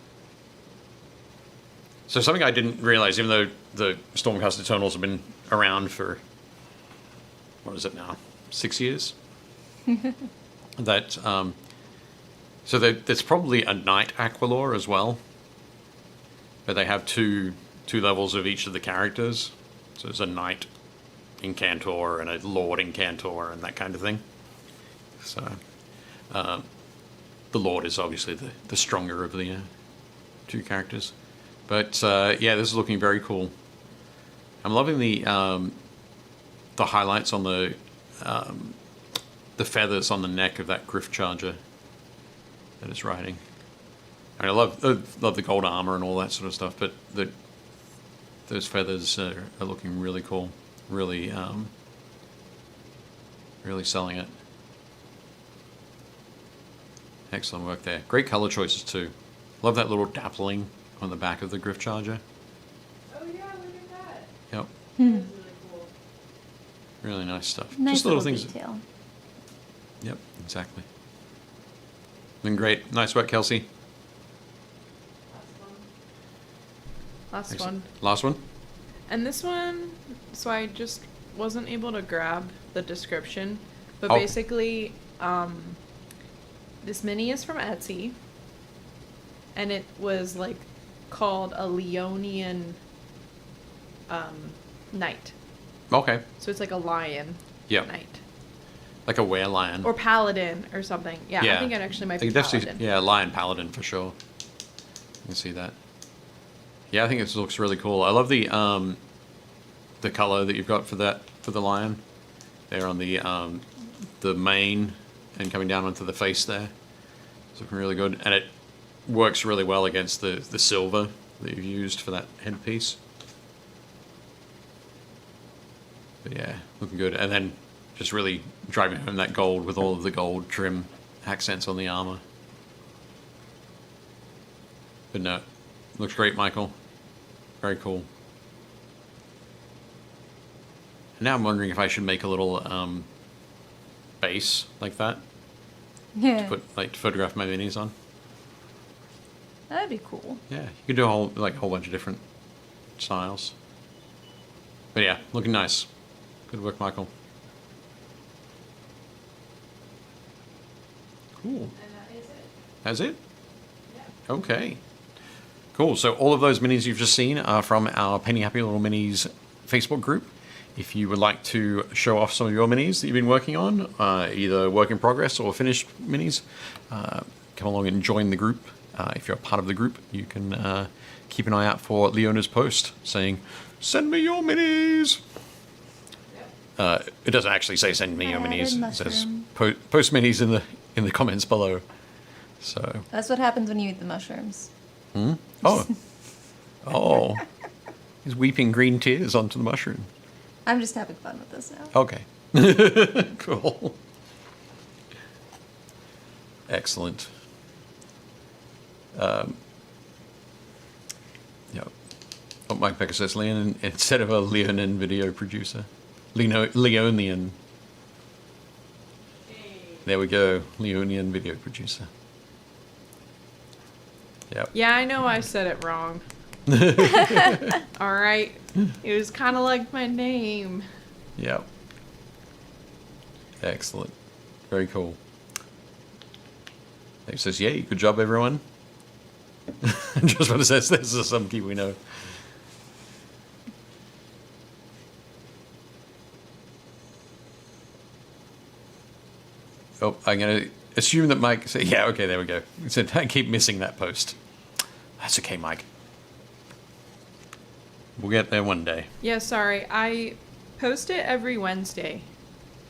So something I didn't realize, even though the Stormcast Eternals have been around for, what is it now, 6 years? That, so there's probably a Knight Aquilar as well. But they have two levels of each of the characters. So there's a Knight Incantor and a Lord Incantor and that kind of thing. So the Lord is obviously the stronger of the two characters. But yeah, this is looking very cool. I'm loving the highlights on the feathers on the neck of that Griff Charger that it's riding. I mean, I love the gold armor and all that sort of stuff, but those feathers are looking really cool. Really, really selling it. Excellent work there. Great color choices too. Love that little dappling on the back of the Griff Charger. Oh yeah, look at that. Yep, That's really cool. really nice stuff. Nice Just little little things. detail. Yep, exactly. Been great. Nice work, Kelsey. Last Excellent. one. Last one. And this one, so I just wasn't able to grab the description, but Oh. basically, this mini is from Etsy, and it was like called a Leonian knight. Okay. So it's like a lion Yep. knight. Like a werelion. Or paladin or something. Yeah, I think it actually might be definitely, paladin. yeah, lion paladin for sure. You can see that. Yeah, I think this looks really cool. I love the color that you've got for the lion. There on the mane and coming down onto the face there. It's looking really good, and it works really well against the silver that you've used for that headpiece. But yeah, looking good, and then just really driving home that gold with all of the gold trim accents on the armor. But no, looks great, Michael. Very cool. And now I'm wondering if I should make a little base like that Yeah. to photograph my minis on. That'd be cool. Yeah, you could do a whole bunch of different styles. But yeah, looking nice. Good work, Michael. Cool. And that is it. That's it? Yeah. Okay. Cool. So all of those minis you've just seen are from our Penny Happy Little Minis Facebook group. If you would like to show off some of your minis that you've been working on, either work in progress or finished minis, come along and join the group. If you're a part of the group, you can keep an eye out for Leona's post saying, "Send me your minis." It doesn't actually say "send me your I added minis." It says mushroom. "post minis" in the comments below. So. That's what happens when you eat the mushrooms. Oh. Oh. He's weeping green tears onto the mushroom. I'm just having fun with this now. Okay. Cool. Excellent. Yeah. Oh, Mike Becker says Leon instead of a Leonin video producer. Leonian. There we go. Leonian video producer. Yep. Yeah, I know I said it wrong. All right. It was kind of like my name. Yep. Excellent. Very cool. Dave says, "Yay, good job, everyone." Just what it says. This is some key we know. Oh, I'm going to assume that Mike said, yeah, okay, there we go. He said, "I keep missing that post." That's okay, Mike. We'll get there one day. Yeah, sorry. I post it every Wednesday.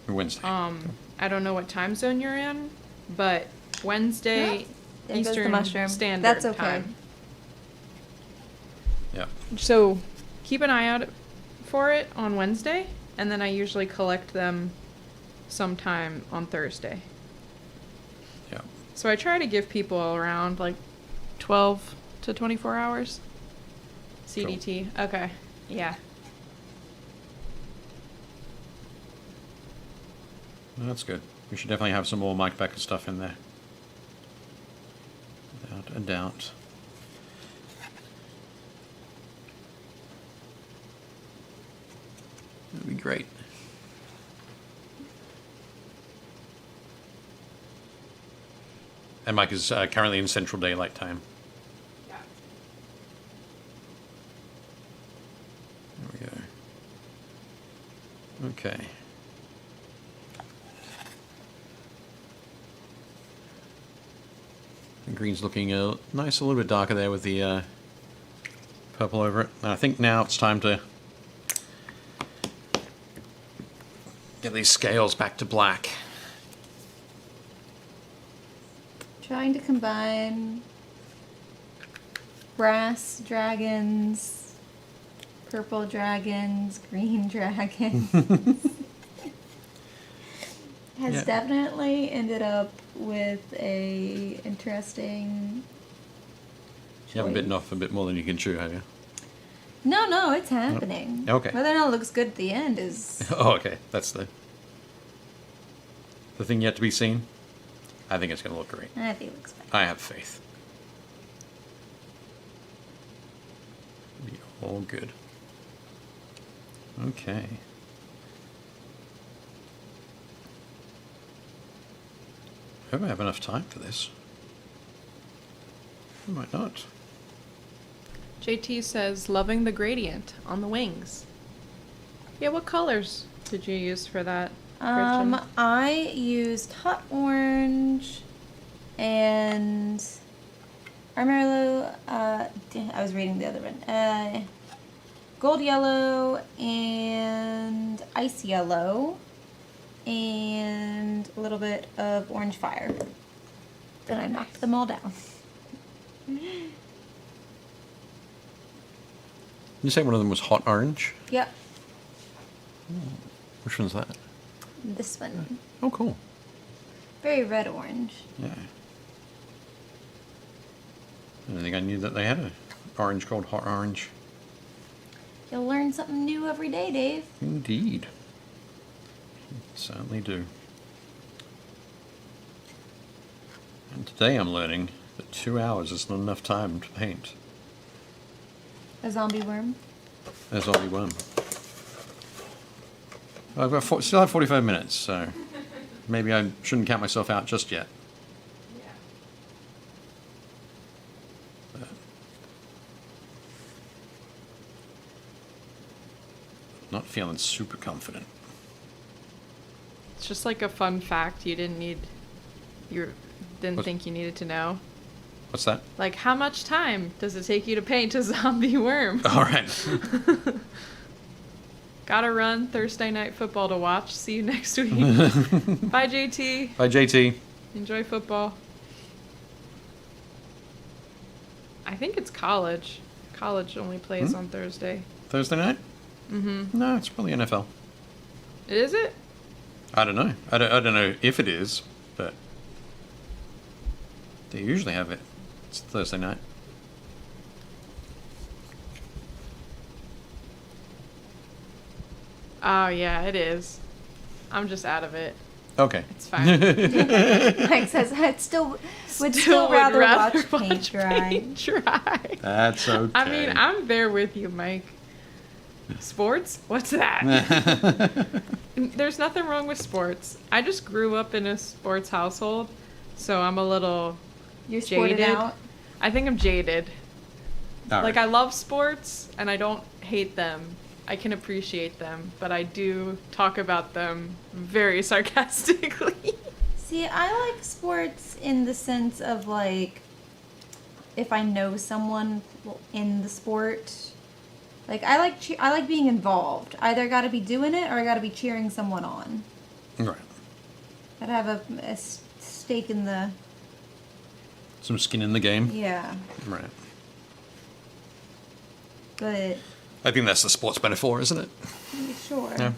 Wednesday. I don't know what time zone you're in, but Wednesday There goes the Eastern mushroom. Standard That's okay. Time. Yeah. So keep an eye out for it on Wednesday, and then I usually collect them sometime on Thursday. Yeah. So I try to give people around like 12 to 24 hours. CDT. Okay. Yeah. Well, that's good. We should definitely have some more Mike Becker stuff in there. Without a doubt. That'd be great. And Mike is currently in Central Daylight Time. Yeah. There we go. Okay. The green's looking nice, a little bit darker there with the purple over it. And I think now it's time to get these scales back to black. Trying to combine brass dragons, purple dragons, green dragons. Has Yeah. definitely ended up with a interesting You haven't bitten choice. off a bit more than you can chew, have you? No, it's happening. Okay. Whether or not it looks good at the end is Oh, okay. That's the thing yet to be seen. I think it's going to look great. I think it looks fine. I have faith. Be all good. Okay. I hope I have enough time for this. I might not. JT says, loving the gradient on the wings. Yeah, what colors did you use for that, Gretchen? I used hot orange and Armelo, I was reading the other one. Gold yellow and ice yellow and a little bit of orange fire. Then I knocked them all down. Did you say one of them was hot orange? Yep, Which one's that? this one. Oh, cool. Very red orange. Yeah. I don't think I knew that they had an orange called hot orange. You'll learn something new every day, Dave. Indeed. Certainly do. And today I'm learning But 2 hours is not enough time to paint. A zombie worm. There's only one. I've got still have 45 minutes, so maybe I shouldn't count myself out just yet. Yeah. But not feeling super confident. It's just like a fun fact you didn't What? think you needed to know. What's that? Like, how much time does it take you to paint a zombie worm? All right. Gotta run. Thursday night football to watch. See you next week. Bye, JT. Bye, JT. Enjoy football. I think it's college. College only plays on Thursday. Thursday night? Mm-hmm. No, it's probably NFL. Is it? I don't know. I don't know if it is, but they usually have it. It's Thursday night. Oh, yeah, it is. I'm just out of it. Okay. It's fine. Mike says I'd would still rather watch paint dry. paint dry. That's okay. I mean, I'm there with you, Mike. Sports? What's that? There's nothing wrong with sports. I just grew up in a sports household, so I'm a little You're sported jaded. out. I think I'm jaded. All Like, right. I love sports, and I don't hate them. I can appreciate them, but I do talk about them very sarcastically. See, I like sports in the sense of like, if I know someone in the sport, like I like being involved. Either got to be doing it or I got to be cheering someone on. Right. I'd have a stake in the Some skin in the game. yeah, Right. but I think that's the sports metaphor, isn't it? sure. Yeah.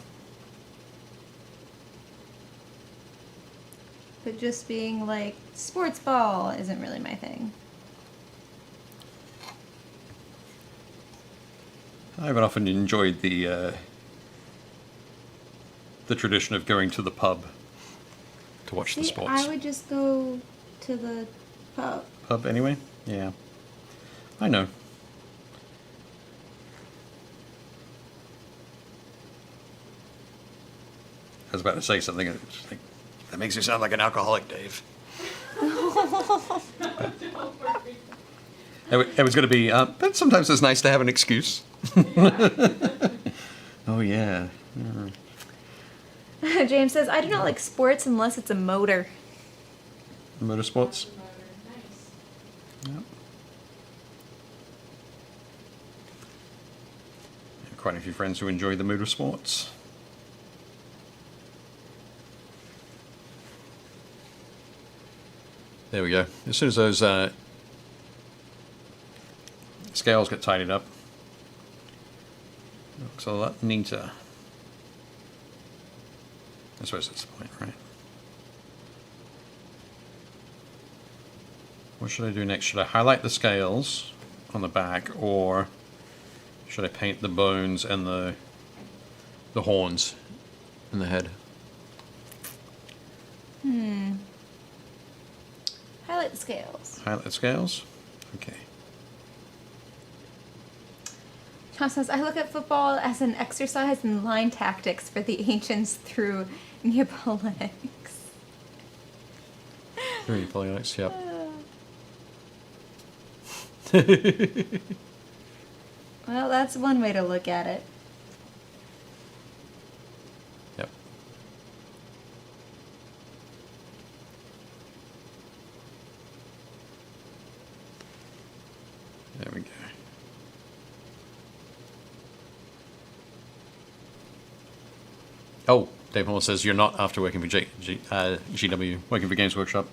But just being like sports ball isn't really my thing. I've often enjoyed the tradition of going to the pub to watch the See, sports. I would just go to the pub. Pub anyway? Yeah. I know. I was about to say something. It's like, that makes you sound like an alcoholic, Dave. It was going to be, but sometimes it's nice to have an excuse. Oh, yeah. James says, I do not like sports unless it's a motor. Motorsports. Nice. Yep. Quite a few friends who enjoy the motorsports. There we go. As soon as those scales get tidied up, it looks a lot neater. I suppose that's the point, right? What should I do next? Should I highlight the scales on the back, or should I paint the bones and the horns and the head? Highlight the scales. Highlight the scales? Okay. Tom says, I look at football as an exercise in line tactics for the ancients through Neapolitics. Very polyonics, yep. Well, that's one way to look at it. Yep. There we go. Oh, Dave Moore says you're not after working for GW, working for Games Workshop.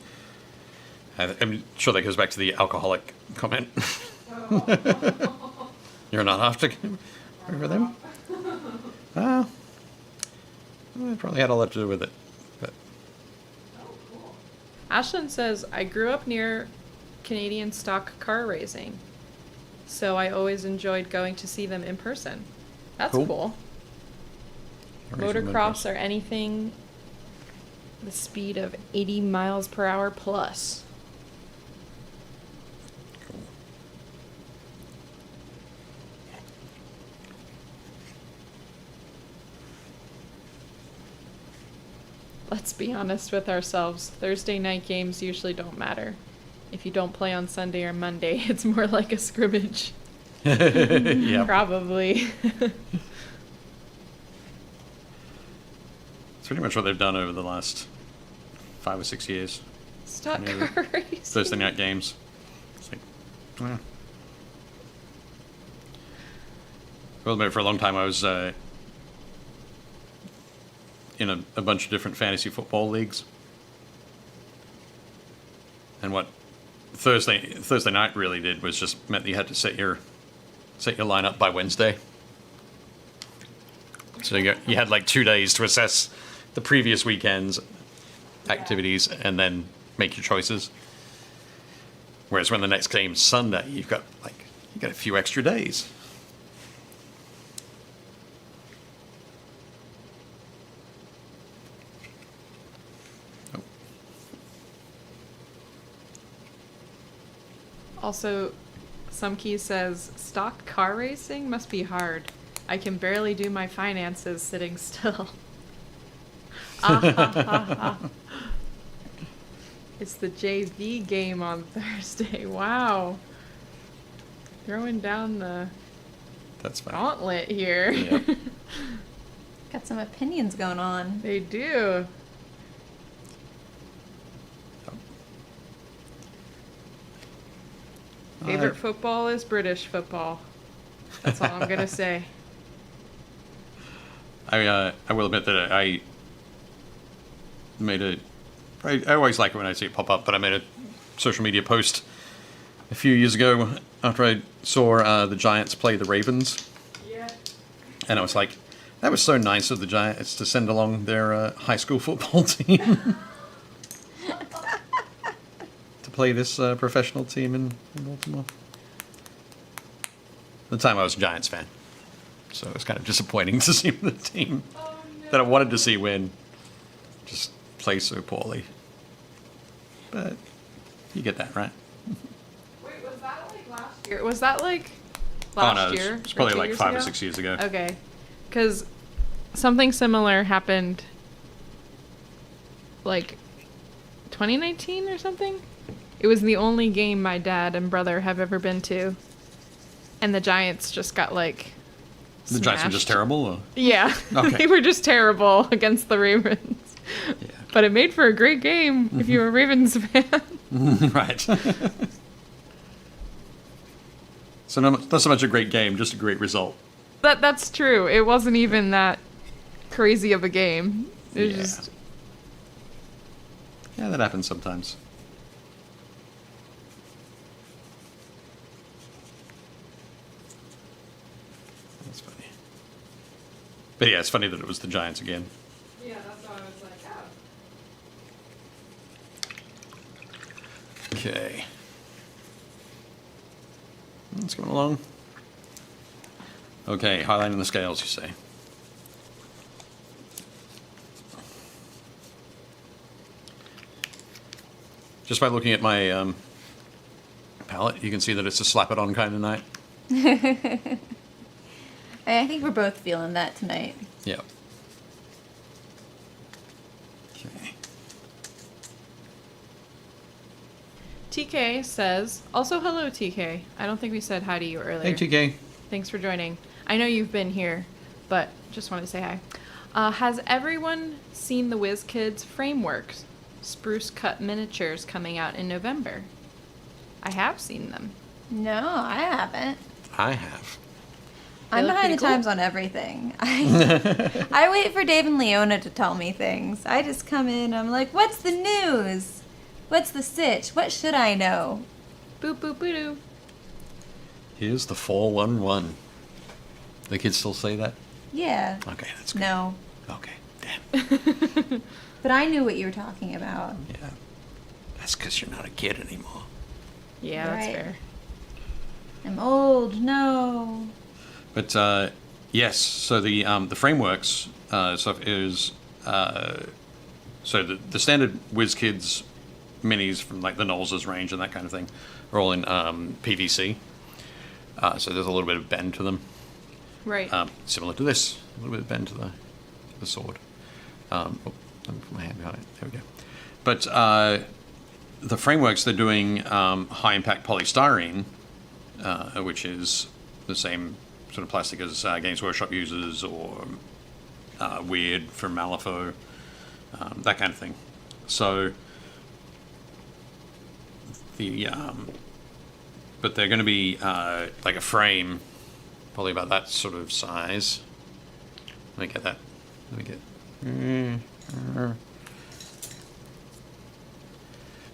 I'm sure that goes back to the alcoholic comment. You're not after working for them? Well, it probably had a lot to do with it. But Oh, cool. Ashlyn says, I grew up near Canadian stock car racing, so I always enjoyed going to see them in person. That's Cool. cool. Motocross or anything the speed of 80 miles per hour plus. Let's be honest with ourselves. Thursday night games usually don't matter. If you don't play on Sunday or Monday, it's more like a scrimmage. Yeah. Probably. It's pretty much what they've done over the last 5 or 6 years. Stop Any of the crazy. Thursday night games. It's like, well. Well, but for a long time I was in a bunch of different fantasy football leagues. And what Thursday night really did was just meant that you had to set your lineup by Wednesday. So you had like 2 days to assess the previous weekend's activities and then make your choices. Whereas when the next game's Sunday, you got a few extra days. Also, some key says, stock car racing must be hard. I can barely do my finances sitting still. It's the JV game on Thursday. Wow. Throwing down the That's fine. gauntlet here. Yep. Got some opinions going on. They do. Favorite football is British football. That's all I'm gonna say. I will admit that I always like it when I see it pop up, but I made a social media post a few years ago after I saw the Giants play the Ravens. Yeah. And I was like, that was so nice of the Giants to send along their high school football team to play this professional team in Baltimore. At the time I was a Giants fan, so it was kind of disappointing to see the team that I wanted to see win just play so poorly. But you get that, right? Wait, was that like last year? Was that like Oh last no, year? it's probably 2 like years 5 or ago? 6 years ago. Okay. Because something similar happened like 2019 or something. It was the only game my dad and brother have ever been to. And the Giants just got like The Giants were just smashed. terrible? Or? Yeah. Okay. They were just terrible against the Ravens. Yeah. But it made for a great game if you're a Ravens fan. Right. So not so much a great game, just a great result. That's true. It wasn't even that crazy of a game. It was Yeah. just Yeah, that happens sometimes. That's funny. But yeah, it's funny that it was the Giants again. yeah, that's why I was like, oh. Okay. It's going along. Okay, highlighting the scales, you say. Just by looking at my palette, you can see that it's a slap-it-on kind of night. I think we're both feeling that tonight. Yeah. Okay. TK says, also hello TK. I don't think we said hi to you earlier. Hey, TK. Thanks for joining. I know you've been here, but just wanted to say hi. Has everyone seen the WizKids frameworks? Spruce cut miniatures coming out in November. I have seen them. No, I haven't. I have. I'm look behind the pretty cool. times on everything. I wait for Dave and Leona to tell me things. I just come in, I'm like, what's the news? What's the sitch? What should I know? Boop boop boo doo. Here's the 411. The kids still say that? Yeah. Okay, that's good. No. Okay, damn. But I knew what you were talking about. Yeah. That's because you're not a kid anymore. Yeah, that's Right. fair. I'm old. No. But yes, so the frameworks stuff is so the standard WizKids minis from like the Knowles' range and that kind of thing are all in PVC. So there's a little bit of bend to them, Right. similar to this, a little bit of bend to the sword. Let me put my hand behind it. There we go. But the frameworks, they're doing high impact polystyrene, which is the same sort of plastic as Games Workshop uses, or Weird from Malifaux, that kind of thing. So but they're going to be like a frame, probably about that sort of size. Let me get that.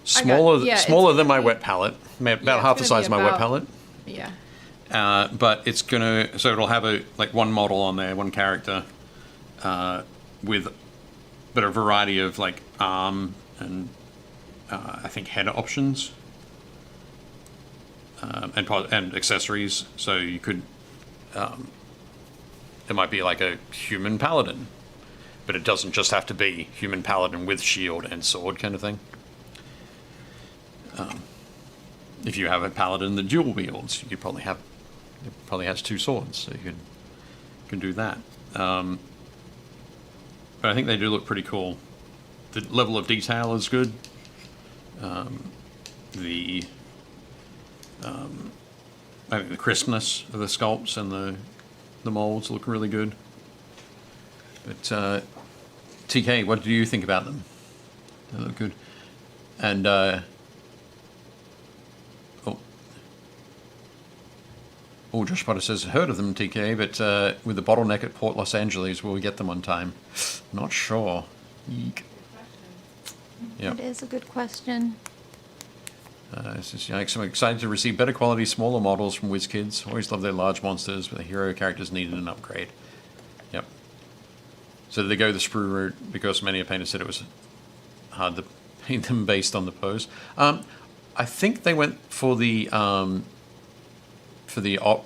Smaller than my wet palette, about half the size of my wet palette. Yeah. But it's gonna, so it'll have one model on there, one character, with a variety of like arm and I think head options, and accessories. So you could, it might be like a human paladin, but it doesn't just have to be human paladin with shield and sword kind of thing. If you have a paladin that dual wields, it probably has two swords, so you can do that. But I think they do look pretty cool. The level of detail is good. I think the crispness of the sculpts and the molds look really good. But TK, what do you think about them? They look good. And Josh Potter says, heard of them, TK, but with the bottleneck at Port Los Angeles, will we get them on time? Not sure. Eek. Yep. It is a good question. Yikes, I'm excited to receive better quality, smaller models from WizKids. Always love their large monsters, but the hero characters needed an upgrade. Yep. So did they go the sprue route because many painters said it was hard to paint them based on the pose? I think they went for the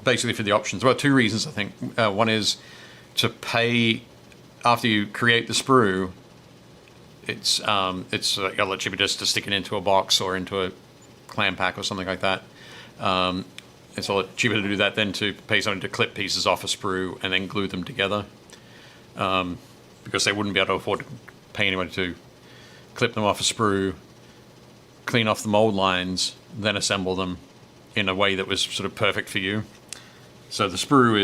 basically for the options. Well, two reasons, I think. One is to pay after you create the sprue. It's a lot cheaper just to stick it into a box or into a clam pack or something like that. It's a lot cheaper to do that than to pay someone to clip pieces off a sprue and then glue them together, because they wouldn't be able to afford to pay anyone to clip them off a sprue, clean off the mold lines, then assemble them in a way that was sort of perfect for you. So the sprue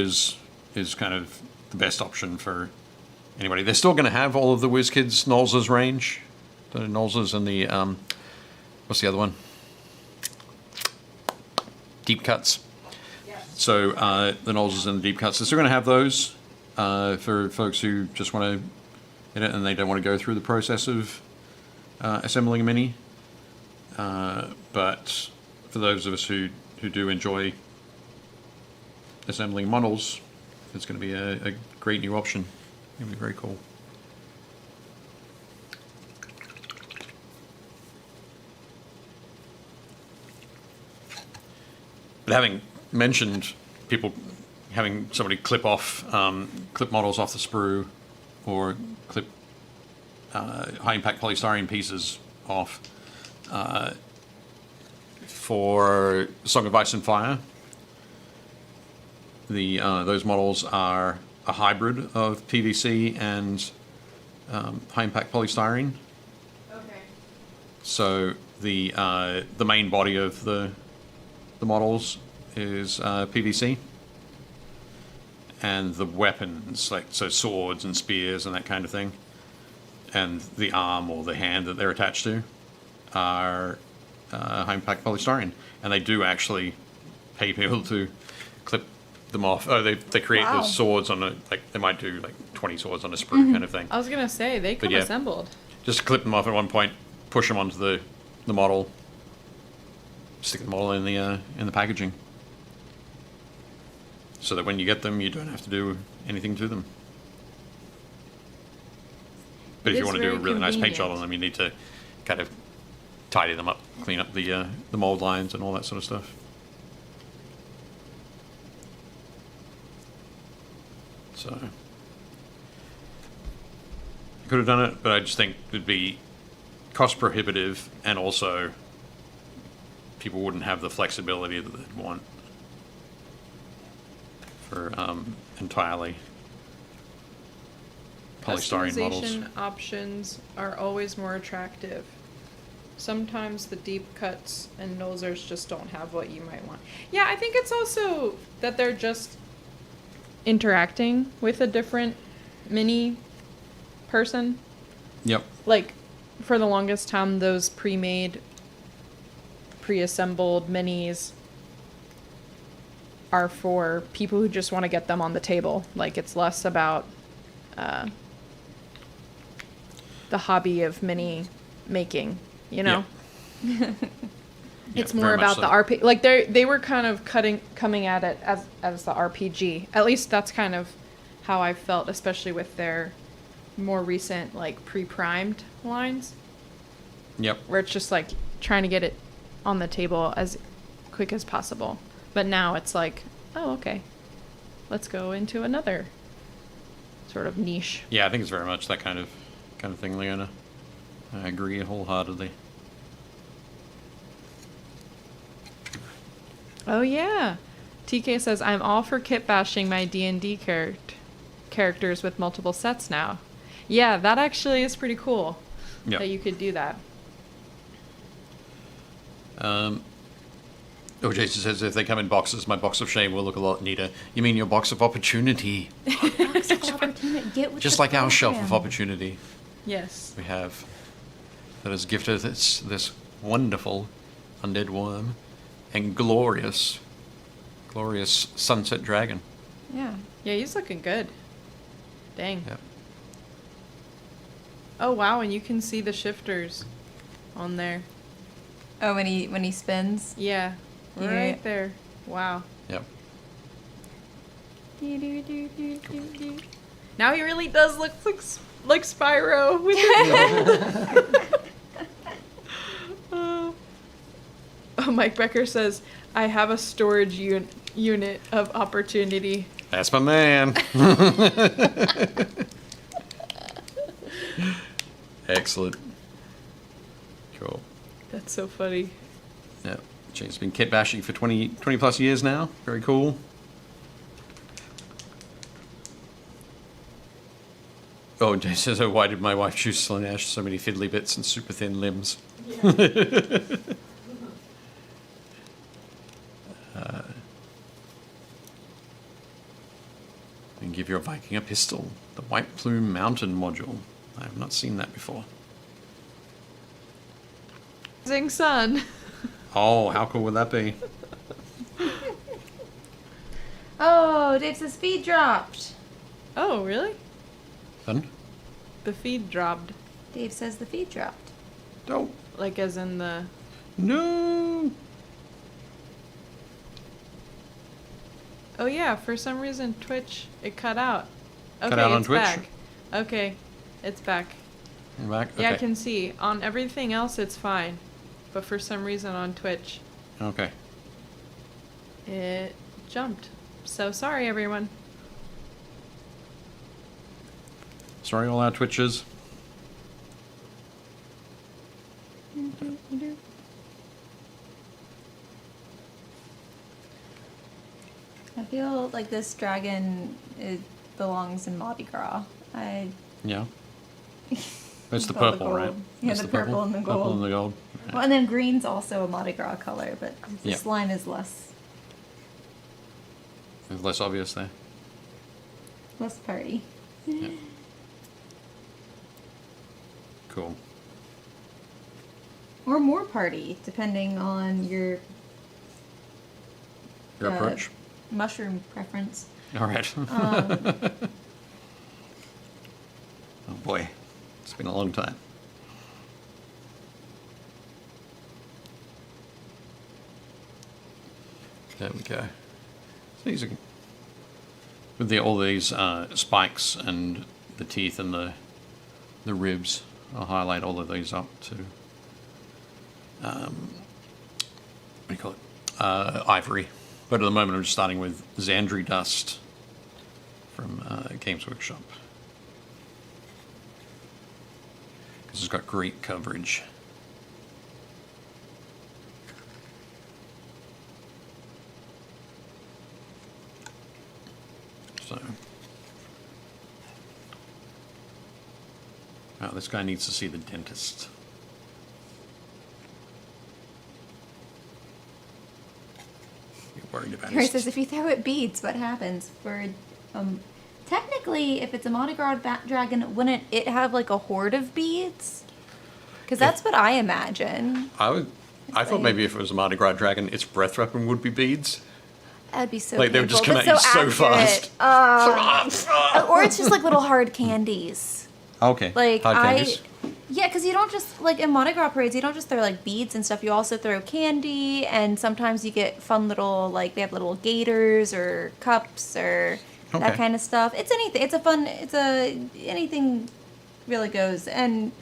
is kind of the best option for anybody. They're still going to have all of the WizKids Nolzur's range. The Nolzur's and the, what's the other one? Deep cuts. Yes. So the Nolzur's and the deep cuts, they're still going to have those for folks who just want to edit and they don't want to go through the process of assembling a mini. But for those of us who do enjoy assembling models, it's going to be a great new option. It'll be very cool. But having mentioned people having somebody clip models off the sprue, or clip high impact polystyrene pieces off, for Song of Ice and Fire, those models are a hybrid of PVC and high impact polystyrene. Okay. So the main body of the models is PVC, and the weapons, like swords and spears and that kind of thing, and the arm or the hand that they're attached to are high impact polystyrene, and they do actually pay people to clip them off. Oh, they create Wow. the swords on they might do like 20 swords on a sprue kind of thing. I was gonna say they come yeah. assembled. Just clip them off at one point, push them onto the model, stick the model in the packaging, so that when you get them, you don't have to do anything to them. But if you It's want to do a very really nice paint job convenient. on them, you need to kind of tidy them up, clean up the mold lines and all that sort of stuff. So I could have done it, but I just think it'd be cost prohibitive, and also people wouldn't have the flexibility that they'd want for entirely. polystyrene models. Customization options are always more attractive. Sometimes the deep cuts and nosers just don't have what you might want. Yeah, I think it's also that they're just interacting with a different mini person. Yep. Like, for the longest time, those pre-made, pre-assembled minis are for people who just want to get them on the table. Like, it's less about the hobby of mini making, you know? It's Yeah, more very much about the so. RP. Like, they were kind of coming at it as the RPG. At least that's kind of how I felt, especially with their more recent, like, pre-primed lines, Yep. where it's just like trying to get it on the table as quick as possible. But now it's like, oh, okay, let's go into another sort of niche. Yeah, I think it's very much that kind of thing, Leona. I agree wholeheartedly. Oh yeah, TK says I'm all for kit bashing my D&D characters with multiple sets now. Yeah, that actually is pretty cool. Yep. That you could do that. Oh, Jason says if they come in boxes, my box of shame will look a lot neater. You mean your box of opportunity? Get with Just the like our shelf of program. opportunity Yes. we have that has gifted us this wonderful undead worm and glorious sunset dragon. Yeah. Yeah, he's looking good. Dang. Yep. Oh wow, and you can see the shifters on there. Oh, when he spins. Yeah. Yeah. Right there. Wow. Yep. Now he really does look like Spyro with it. Oh, Mike Becker says, I have a storage unit of opportunity. That's my man. Excellent. Cool. That's so funny. Yep. James has been kit bashing for 20 plus years now. Very cool. Oh, James says, oh, why did my wife choose Slanesh? So many fiddly bits and super thin limbs. And give your Viking a pistol. The White Plume Mountain module. I have not seen that before. Rising sun. Oh, how cool would that be? Oh, Dave says feed dropped. Oh, really? Fun? The feed dropped. Dave says the feed dropped. Don't. Like as in the... No. Oh yeah, for some reason Twitch, it cut out. Okay, Cut out on it's Twitch? back. Okay, it's back. You're back? Okay. Yeah, I can see. On everything else, it's fine. But for some reason on Twitch, Okay. it jumped. So sorry, everyone. Sorry, all our Twitchers. I feel like this dragon belongs in Mardi Gras. Yeah. It's the All the purple, right? gold. Yeah, It's the purple and the Purple gold. and the gold. Well, and then green's also a Mardi Gras color, but this Yeah. line is less It's less obvious there. party. Yeah. Cool. Or more party, depending on your Your approach? mushroom preference. All right. Um, Oh boy. It's been a long time. There we go. So these are, with all these spikes and the teeth and the ribs, I'll highlight all of these up to what do you call it? Ivory. But at the moment I'm just starting with Xandri Dust from Games Workshop. Because it's got great coverage. So Oh, this guy needs to see the dentist. You're worried about Harry his... says, if you throw it beads, what happens? Technically, if it's a Mardi Gras dragon, wouldn't it have like a horde of beads? Because that's what I imagine. I thought maybe if it was a Mardi Gras dragon, its breath weapon would be beads. That'd be so Like, they would just painful, come but at you so accurate. Or it's just like little hard candies. Okay. Like Hard candies. Yeah, because you don't just, like in Mardi Gras parades, you don't just throw like beads and stuff. You also throw candy, and sometimes you get fun little, like they have little gators or cups or that Okay. kind of stuff. It's anything. Anything really goes. And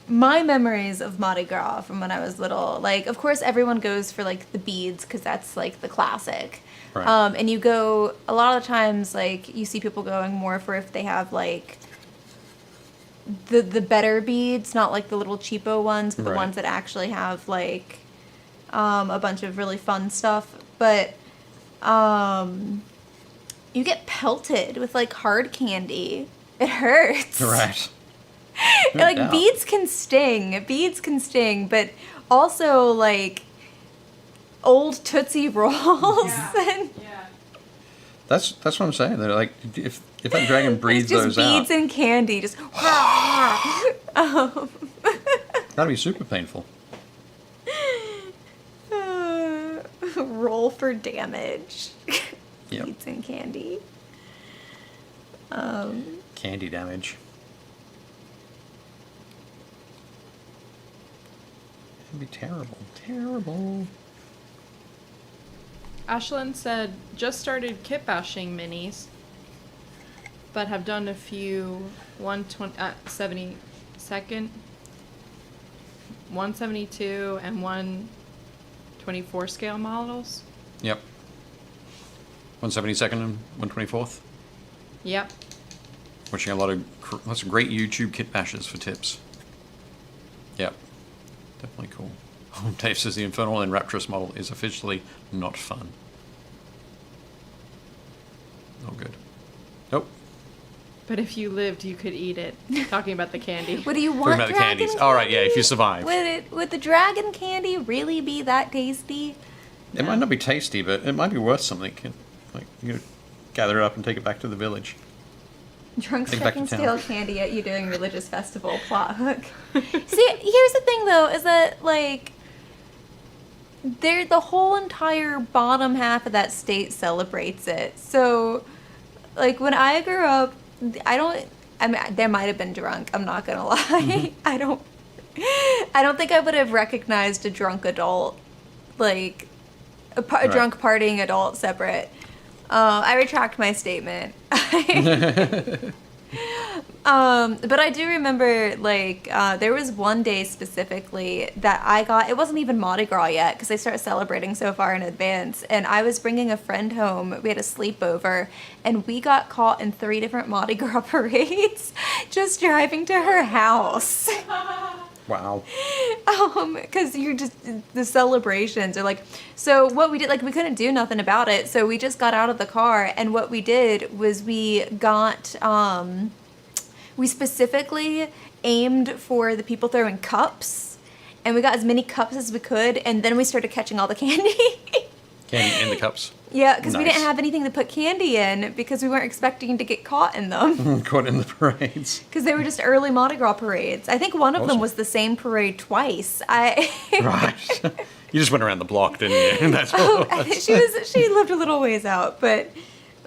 my memories of Mardi Gras from when I was little, like of course everyone goes for like the beads because that's like the classic. Right. And you go a lot of the times, like you see people going more for if they have like the better beads, not like the little cheapo ones, but the Right. ones that actually have like a bunch of really fun stuff. But you get pelted with like hard candy. It hurts. Right. And, like doubt. beads can sting, but also like old Tootsie Rolls. And Yeah. That's what I'm saying. They're like, if that dragon breathes it's those just beads out, and candy, just that'd be super painful. roll for damage. Yep. Beads and candy. Candy damage. It'd be terrible. Terrible. Ashlyn said, just started kit bashing minis, but have done a few 72nd, 172, and 124 scale models. Yep. 172nd and 124th. Yep. Watching lots of great YouTube kit bashes for tips. Yep. Definitely cool. Dave says the Infernal and Rapturous model is officially not fun. Oh, good. Nope. But if you lived, you could eat it. Talking about the candy. What do you want? Talking about the dragon candies. All right, yeah, if you survive. Would the dragon candy really be that tasty? It might not be tasty, but it might be worth something. Like, you could gather it up and take it back to the village. Drunks Take it back to chucking town. stale candy at you doing religious festival plot hook. See, here's the thing though, is that like the whole entire bottom half of that state celebrates it. So like when I grew up, I mean there might have been drunk, I'm not gonna lie. I don't think I would have recognized a drunk adult, like a Right. drunk partying adult separate. I retract my statement. But I do remember, like, there was one day specifically that I got, it wasn't even Mardi Gras yet, because they start celebrating so far in advance, and I was bringing a friend home, we had a sleepover, and we got caught in 3 different Mardi Gras parades, just driving to her house. Wow. Because you're just, the celebrations are like, so what we did, like we couldn't do nothing about it, so we just got out of the car, and what we did was we got, we specifically aimed for the people throwing cups, and we got as many cups as we could, and then we started catching all the candy. Candy in the cups. Yeah, because we Nice. didn't have anything to put candy in, because we weren't expecting to get caught in them. Caught in the parades. Because they were just early Mardi Gras parades. I think one of them Awesome. was the same parade twice. Right. You just went around the block, didn't you? And that's all it was. She lived a little ways out, but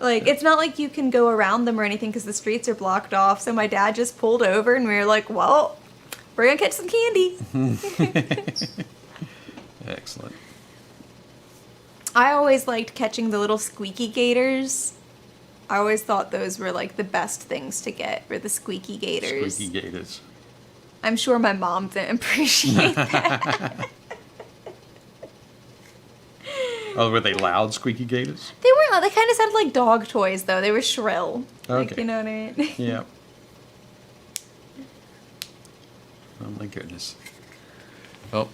like it's not like you can go around them or anything because the streets are blocked off. So my dad just pulled over, and we were like, "Well, we're gonna catch some candy." Excellent. I always liked catching the little squeaky gators. I always thought those were like the best things to get, were the squeaky gators. Squeaky gators. I'm sure my mom didn't appreciate that. Oh, were they loud squeaky gators? They weren't. They kind of sounded like dog toys, though. They were shrill. Like, Okay. you know what I mean? Yeah. Oh my goodness. Oh.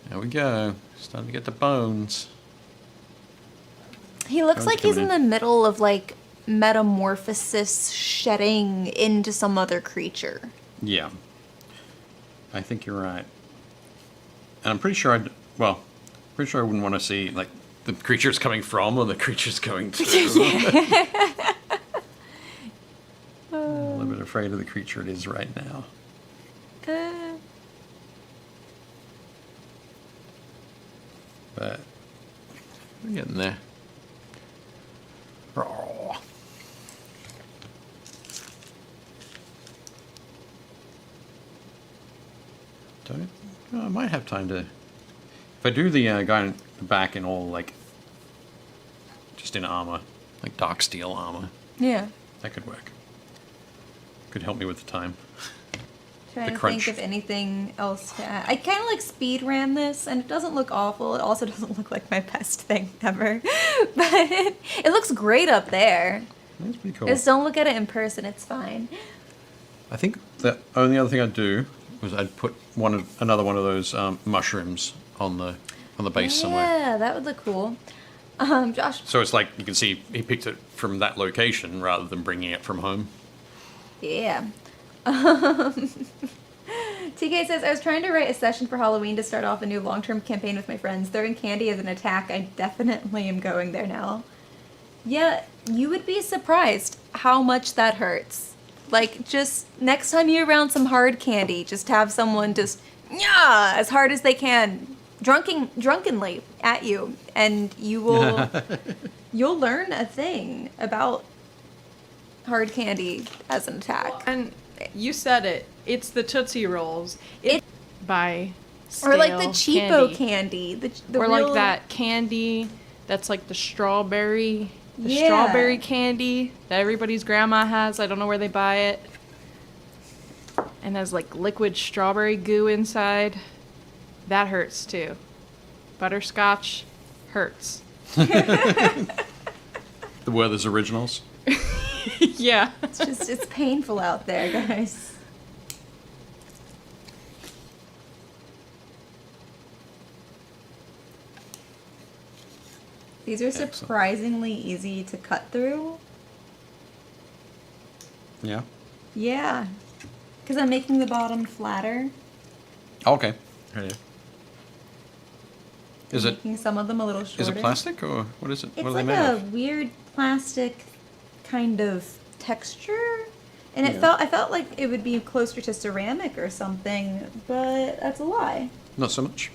There we go. Starting to get the bones. He looks Bones like he's coming in the middle of like metamorphosis shedding into some other creature. Yeah. I think you're right. And I'm pretty sure I wouldn't want to see, like, the creature's coming from or the creature's going to. I'm a little bit afraid of the creature it is right now. But we're getting there. Oh. I might have time to. If I do the guy in the back in all, like, just in armor, like dark steel armor, Yeah. that could work. Could help me with the time. Trying to crunch. think of anything else to add. I kind of like speed ran this, and it doesn't look awful. It also doesn't look like my best thing ever, but it looks great up there. That's pretty cool. Just don't look at it in person. It's fine. I think the only other thing I'd do was I'd put another one of those mushrooms on the base somewhere. Yeah, that would look cool. Josh. So it's like you can see he picked it from that location rather than bringing it from home. Yeah. TK says, I was trying to write a session for Halloween to start off a new long-term campaign with my friends. Throwing candy as an attack. I definitely am going there now. Yeah, you would be surprised how much that hurts. Like, just next time you're around some hard candy, just have someone just, yeah, as hard as they can, drunkenly at you, and you will, you'll learn a thing about hard candy as an attack. And you said it. It's the Tootsie Rolls. It- by Or like the stale cheapo candy. The or real, like that candy that's like the strawberry Yeah. strawberry candy that everybody's grandma has. I don't know where they buy it. And has like liquid strawberry goo inside. That hurts too. Butterscotch hurts. The Werther's Originals. Yeah. it's painful out there, guys. These are Excellent. surprisingly easy to cut through. Yeah. Yeah. Because I'm making the bottom flatter. Okay. Right. Is it Making some of them a little shorter. is it plastic or what is it? It's What are they like made a of? weird plastic kind of texture. And Yeah. I felt like it would be closer to ceramic or something, but that's a lie. Not so much.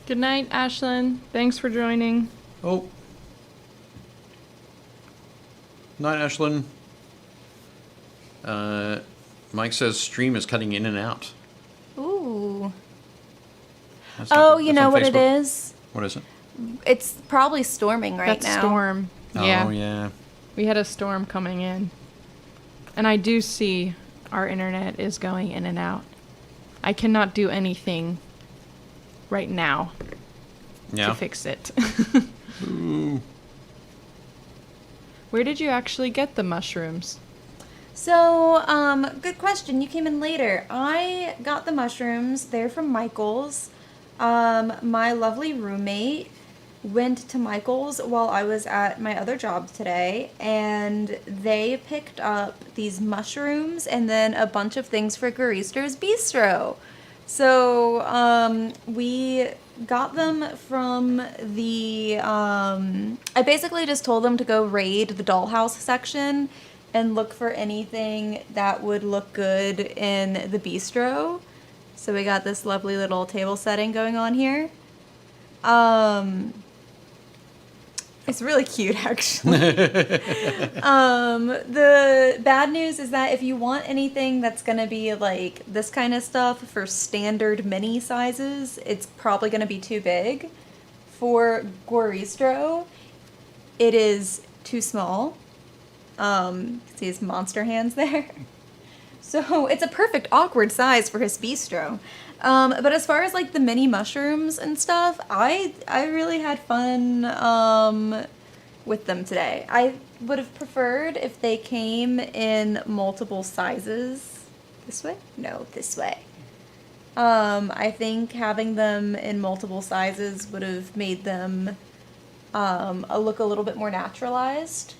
Good night, Ashlyn. Thanks for joining. Oh. Night, Ashlyn. Mike says stream is cutting in and out. Ooh. That's Oh, on- you that's know on what it Facebook. is? What is it? It's probably storming right That's now. storm. Yeah. Oh, yeah. We had a storm coming in. And I do see our internet is going in and out. I cannot do anything right now Yeah. to fix it. Ooh. Where did you actually get the mushrooms? So, good question. You came in later. I got the mushrooms. They're from Michael's. My lovely roommate went to Michael's while I was at my other job today, and they picked up these mushrooms and then a bunch of things for Garister's Bistro. So, we got them from the, I basically just told them to go raid the dollhouse section and look for anything that would look good in the bistro. So we got this lovely little table setting going on here. It's really cute, actually. The bad news is that if you want anything that's gonna be like this kind of stuff for standard mini sizes, it's probably gonna be too big. For Guaristro, it is too small. See his monster hands there. So it's a perfect awkward size for his bistro. But as far as like the mini mushrooms and stuff, I really had fun with them today. I would have preferred if they came in multiple sizes. This way? No, this way. I think having them in multiple sizes would have made them look a little bit more naturalized.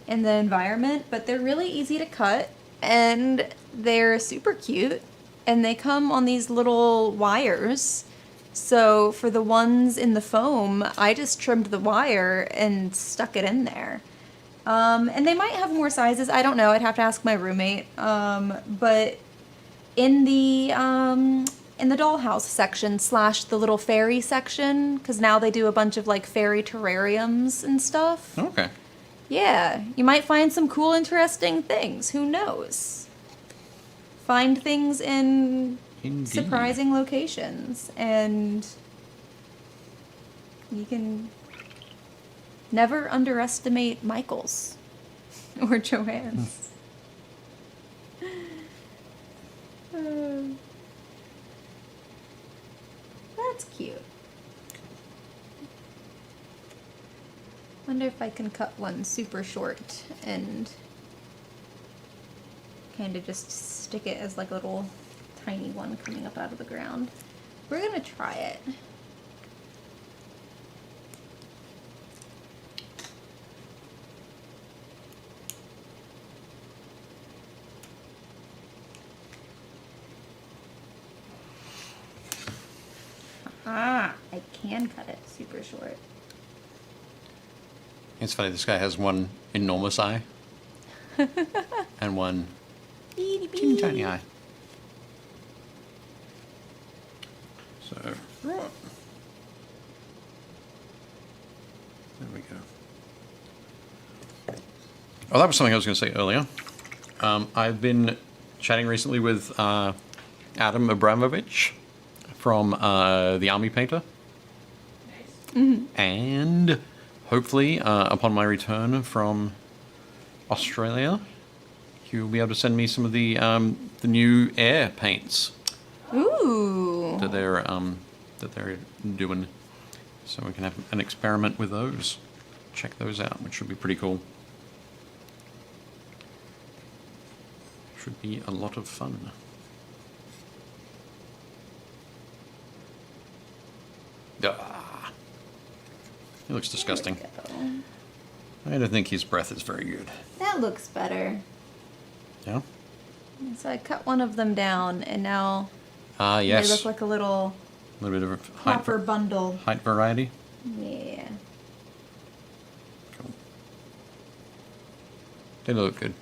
in the environment, but they're really easy to cut and they're super cute. And they come on these little wires. So for the ones in the foam, I just trimmed the wire and stuck it in there. And they might have more sizes. I don't know. I'd have to ask my roommate. But in the dollhouse section / the little fairy section, because now they do a bunch of like fairy terrariums and stuff. Okay. Yeah, you might find some cool, interesting things. Who knows? Find things in Indeed. surprising locations, and you can never underestimate Michael's or Joanne's. That's cute. Wonder if I can cut one super short and kind of just stick it as like a little tiny one coming up out of the ground. We're gonna try it. Ah, I can cut it super short. It's funny, this guy has one enormous eye and one teeny tiny eye. So, right. There we go. Oh, that was something I was going to say earlier. I've been chatting recently with Adam Abramovich from The Army Painter. Nice. And hopefully, upon my return from Australia, he'll be able to send me some of the new air paints Ooh. that they're doing, so we can have an experiment with those. Check those out, which should be pretty cool. Should be a lot of fun. Ah, he looks disgusting. There we go. I don't think his breath is very good. That looks better. Yeah. So I cut one of them down, and now Ah, yes. they look like a little A little bit of height, proper bundle. height variety. Yeah. Cool. They look good.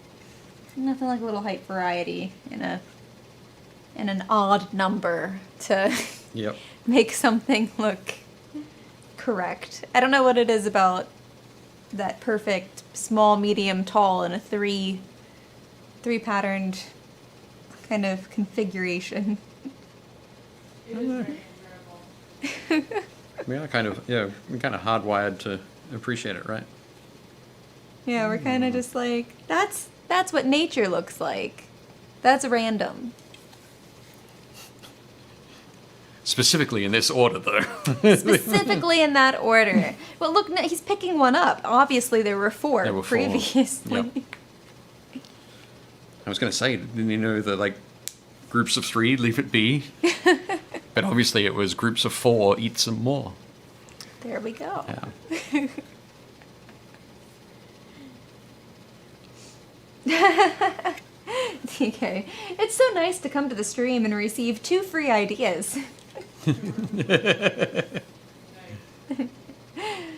Nothing like a little height variety in an odd number to Yep. make something look correct. I don't know what it is about that perfect small, medium, tall, and a three patterned kind of configuration. It is very enjoyable. We are we're kind of hardwired to appreciate it, right? Yeah, we're kind of just like, that's what nature looks like. That's random. Specifically in this order, though. Specifically in that order. Well, look, no, he's picking one up. Obviously, there were four There were four. previously. Yep. I was going to say, didn't you know that, like, groups of 3, leave it be? But obviously it was groups of 4, eat some more. There we go. Yeah. DK, it's so nice to come to the stream and receive 2 free ideas. Nice.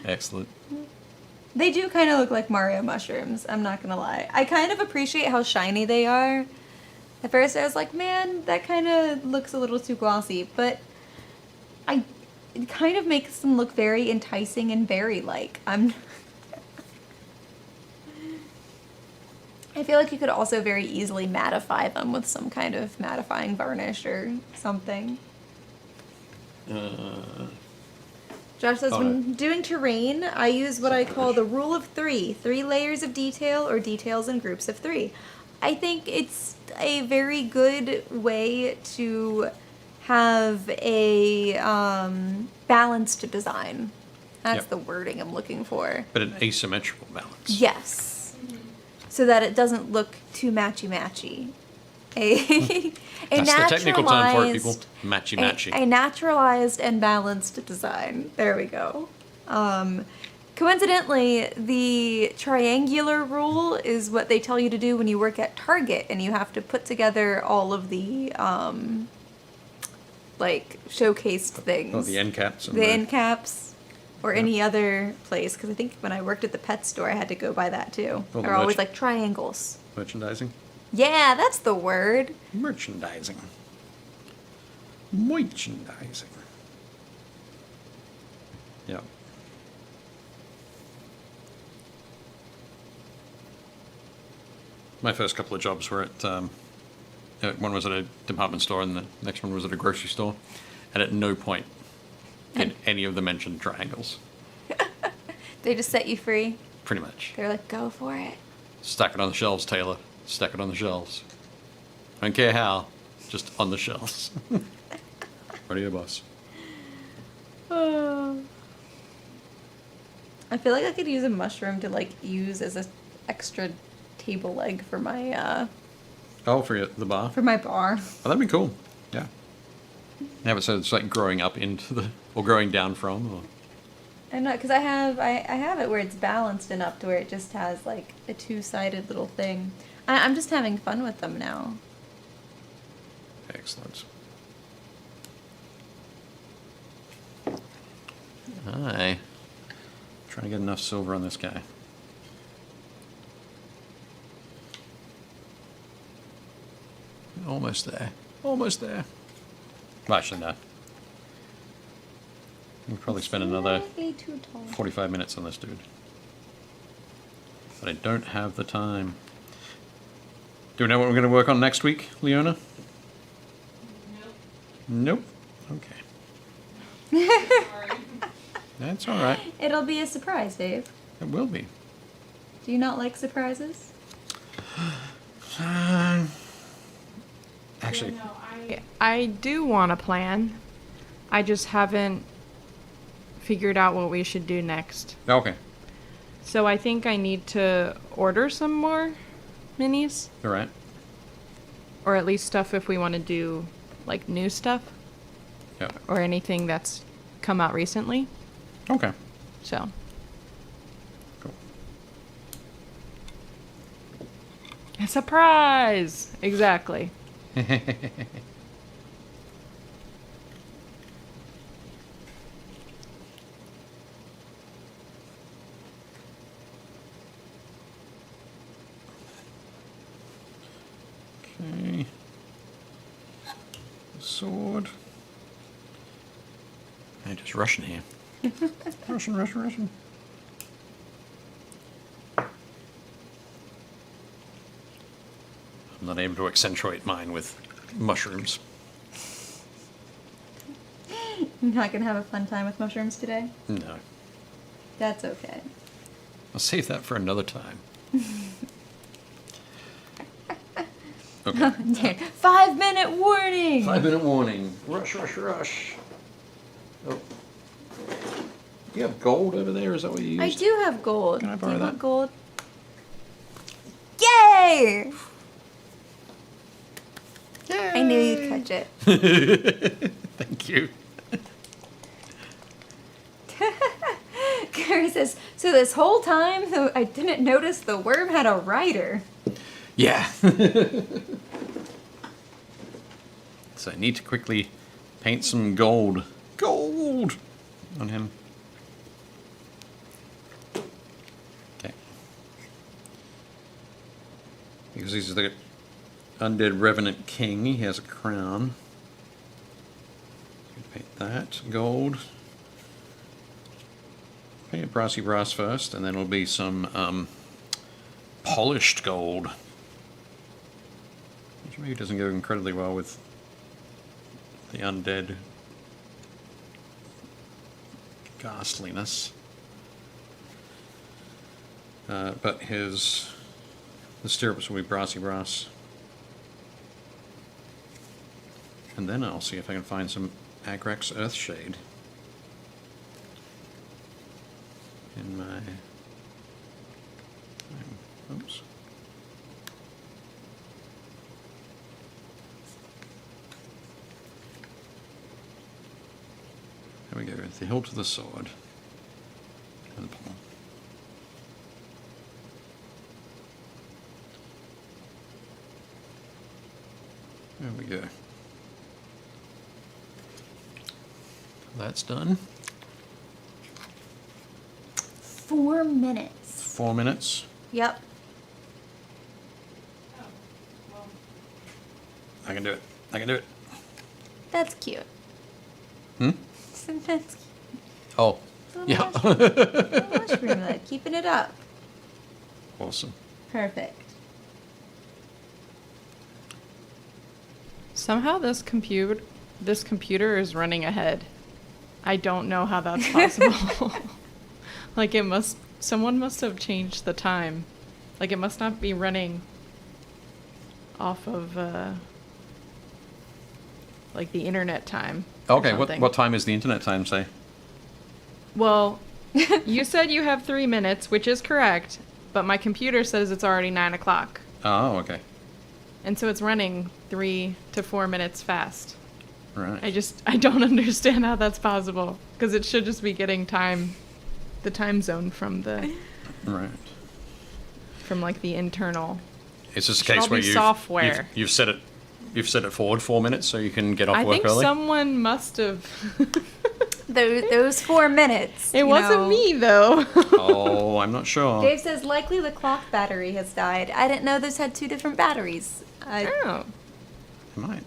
Excellent. They do kind of look like Mario mushrooms, I'm not gonna lie. I kind of appreciate how shiny they are. At first I was like, man, that kind of looks a little too glossy, but it kind of makes them look very enticing and berry-like. I feel like you could also very easily mattify them with some kind of mattifying varnish or something. Josh says, Oh, when doing terrain, I use what I call the rule of 3. 3 layers of detail or details in groups of 3. I think it's a very good way to have a balanced design. That's Yep. the wording I'm looking for. But an asymmetrical balance. Yes. So that it doesn't look too matchy-matchy. A That's the technical term for it, people. naturalized- Matchy-matchy. A naturalized and balanced design. There we go. Coincidentally, the triangular rule is what they tell you to do when you work at Target, and you have to put together all of the like showcased things. Oh, the end caps. And The end caps, or Yeah. any other place. Because I think when I worked at the pet store, I had to go by that too. Oh, the They're always merch- like triangles. Merchandising. Yeah, that's the word. Merchandising. Merchandising. Yeah. My first couple of jobs were at, one was at a department store and the next one was at a grocery store. And at no point did any of them mention triangles. They just set you free. Pretty much. They're like, go for it. Stack it on the shelves, Taylor. Stack it on the shelves. I don't care how, just on the shelves. Radio boss. Oh. I feel like I could use a mushroom to like use as a extra table leg for my Oh, for the bar? for my bar. Oh, that'd be cool. Yeah. Yeah, but so it's like growing up into the, or growing down from, or... I know, because I have it where it's balanced enough to where it just has like a two-sided little thing. I'm just having fun with them now. Excellent. Hi. Trying to get enough silver on this guy. Almost there. Almost there. Well, actually, no. We'll probably spend another Slightly too tall. 45 minutes on this dude. But I don't have the time. Do we know what we're going to work on next week, Leona? Nope. Nope. Okay. Sorry. That's all right. It'll be a surprise, Dave. It will be. Do you not like surprises? Actually, Yeah, no, I do want a plan. I just haven't figured out what we should do next. okay. So I think I need to order some more minis, All right. or at least stuff if we want to do like new stuff Yeah. or anything that's come out recently. Okay. So Cool. a surprise! Exactly. Okay. Sword. I'm just rushing here. Rushing. I'm not able to accentuate mine with mushrooms. You're not gonna have a fun time with mushrooms today? No. That's okay. I'll save that for another time. Okay. 5-minute warning! 5-minute warning. Rush. Oh. You have gold over there? Is that what you used? I do have gold. Can I Do borrow you want that? gold? Yay! I knew you'd catch it. Thank you. Gary says, so this whole time though, I didn't notice the worm had a rider. Yeah. So I need to quickly paint some gold. Gold! On him. Okay. Because he's the undead revenant king, he has a crown. Paint that gold. Paint brassy brass first, and then it'll be some polished gold. Which maybe doesn't go incredibly well with the undead ghastliness. But the stirrups will be brassy brass. And then I'll see if I can find some Agrax Earthshade in my... Oops. There we go, the hilt of the sword and the pommel. There we go. That's done. 4 minutes. 4 minutes. Yep. Oh, well, I can do it. I can do it. That's cute. Hmm? That's cute. Oh, Little yeah. Little mushroom lid, keeping it up. Awesome. Perfect. Somehow this computer is running ahead. I don't know how that's possible. Like someone must have changed the time. Like it must not be running off of like the internet time. or Okay, something. what time is the internet time, say? Well, you said you have 3 minutes, which is correct, but my computer says it's already 9 o'clock. Oh, okay. And so it's running 3 to 4 minutes fast. Right. I don't understand how that's possible. Because it should just be getting the time zone from Right. like the internal. It's just a Should case all where be software. you've set it forward 4 minutes so you can get off I work think early. someone must have. Those 4 minutes. It you wasn't know. me though. Oh, I'm not sure. Dave says likely the clock battery has died. I didn't know those had 2 different batteries. Oh. It might.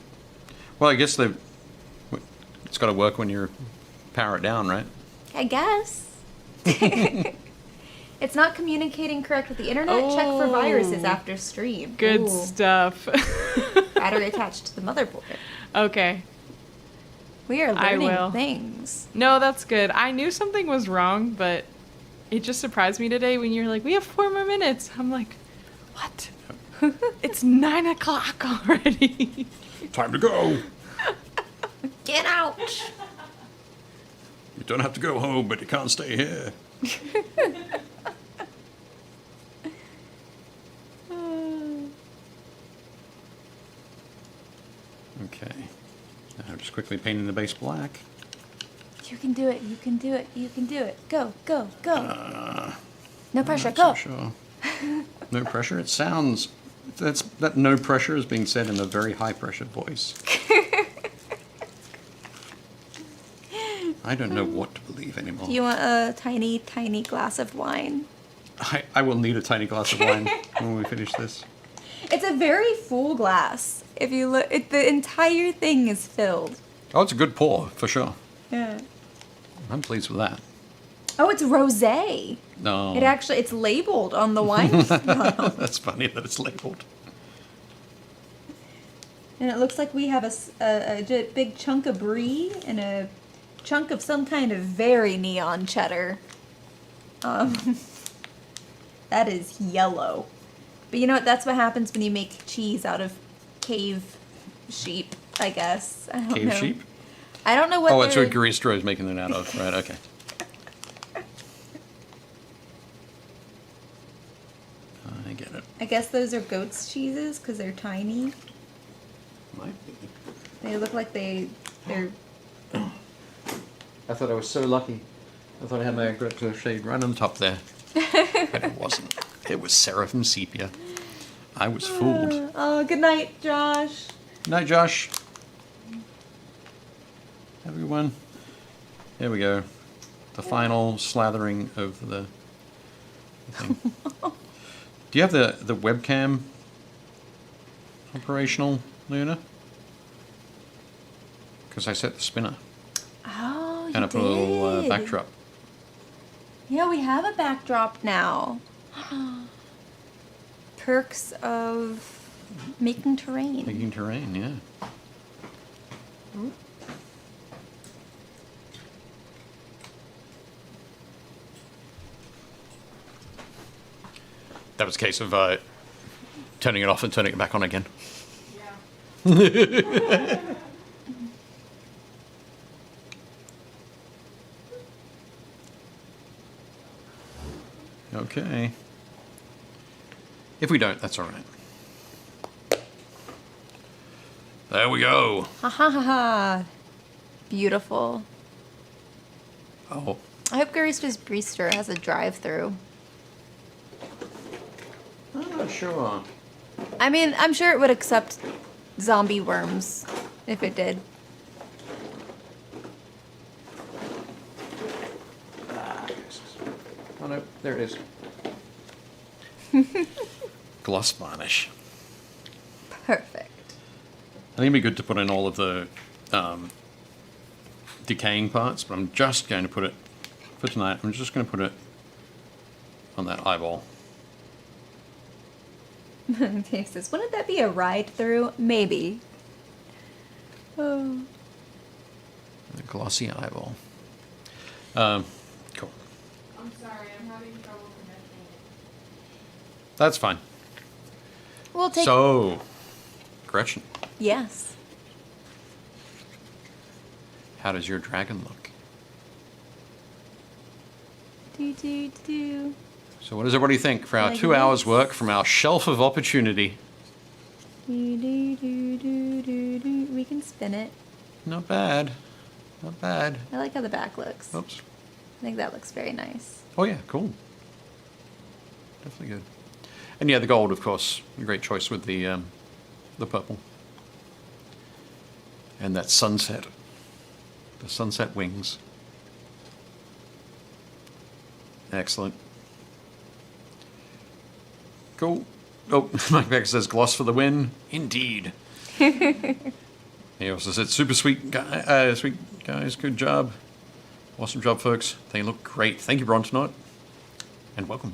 Well, I guess it's got to work when you power it down, right? I guess. It's not communicating correct with the internet. Check for viruses Oh. after stream. Good Ooh. stuff. Battery attached to the motherboard. Okay. We are I learning will. things. No, that's good. I knew something was wrong, but it just surprised me today when you're like, we have 4 more minutes. I'm like, what? It's 9 o'clock already. Time to go. Get out! You don't have to go home, but you can't stay here. Okay. Now just quickly painting the base black. You can do it. You can do it. You can do it. Go, go, go. No pressure. Not Go. so sure. No pressure. It sounds. That no pressure is being said in a very high pressured voice. I don't know what to believe anymore. Do you want a tiny, tiny glass of wine? I will need a tiny glass of wine when we finish this. It's a very full glass. If you look, the entire thing is filled. Oh, it's a good pour, for sure. Yeah. I'm pleased with that. Oh, it's rosé. No. It's labeled on the wine bottle. That's funny that it's labeled. And it looks like we have a big chunk of brie and a chunk of some kind of very neon cheddar. That is yellow. But you know what? That's what happens when you make cheese out of cave sheep, I guess. I don't Cave know. sheep? I don't know what Oh, that's they're- what Garistro is making it out of. Right, okay. I get it. I guess those are goat's cheeses because they're tiny. Might be. They look like they're... I thought I was so lucky. I thought I had my Gretchen shade right on top there. But it wasn't. It was Seraphim Sepia. I was fooled. Oh, good night, Josh. Good night, Josh. Everyone. There we go. The final slathering of the thing. Do you have the webcam operational, Luna? Because I set the spinner. Oh, you And I put a little did. backdrop. Yeah, we have a backdrop now. Perks of making terrain. Making terrain, yeah. That was a case of turning it off and turning it back on again. yeah. Okay. If we don't, that's all right. There we go. Ha ha ha ha. Beautiful. Oh, I hope Garista's Bistro has a drive-through. I'm not sure. I mean, I'm sure it would accept zombie worms if it did. Oh no, there it is. Gloss varnish. Perfect. I think it'd be good to put in all of the decaying parts, but I'm just going to put it, for tonight, I'm just going to put it on that eyeball. Dave says, wouldn't that be a ride through? Maybe. Oh. The glossy eyeball. Cool. I'm sorry, I'm having trouble connecting. That's fine. We'll take. So, Gretchen, Yes. how does your dragon look? Do do do. So what does everybody think for our Like 2 hours this. work from our shelf of opportunity? Do do do do do do. We can spin it. Not bad. Not bad. I like how the back looks. Oops. I think that looks very nice. Oh yeah, cool. Definitely good. And yeah, the gold, of course, a great choice with the purple. And that sunset. The sunset wings. Excellent. Cool. Oh, Mike Becker says gloss for the win. Indeed. He also said super sweet guys. Good job. Awesome job, folks. They look great. Thank you, Brontonaut. And welcome.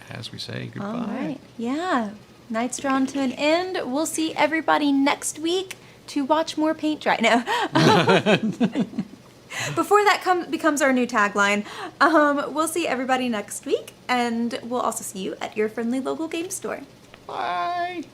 As we say goodbye. All right. Yeah. Night's drawn to an end. We'll see everybody next week to watch more paint dry. No. Before that becomes our new tagline, we'll see everybody next week, and we'll also see you at your friendly local game store. Bye.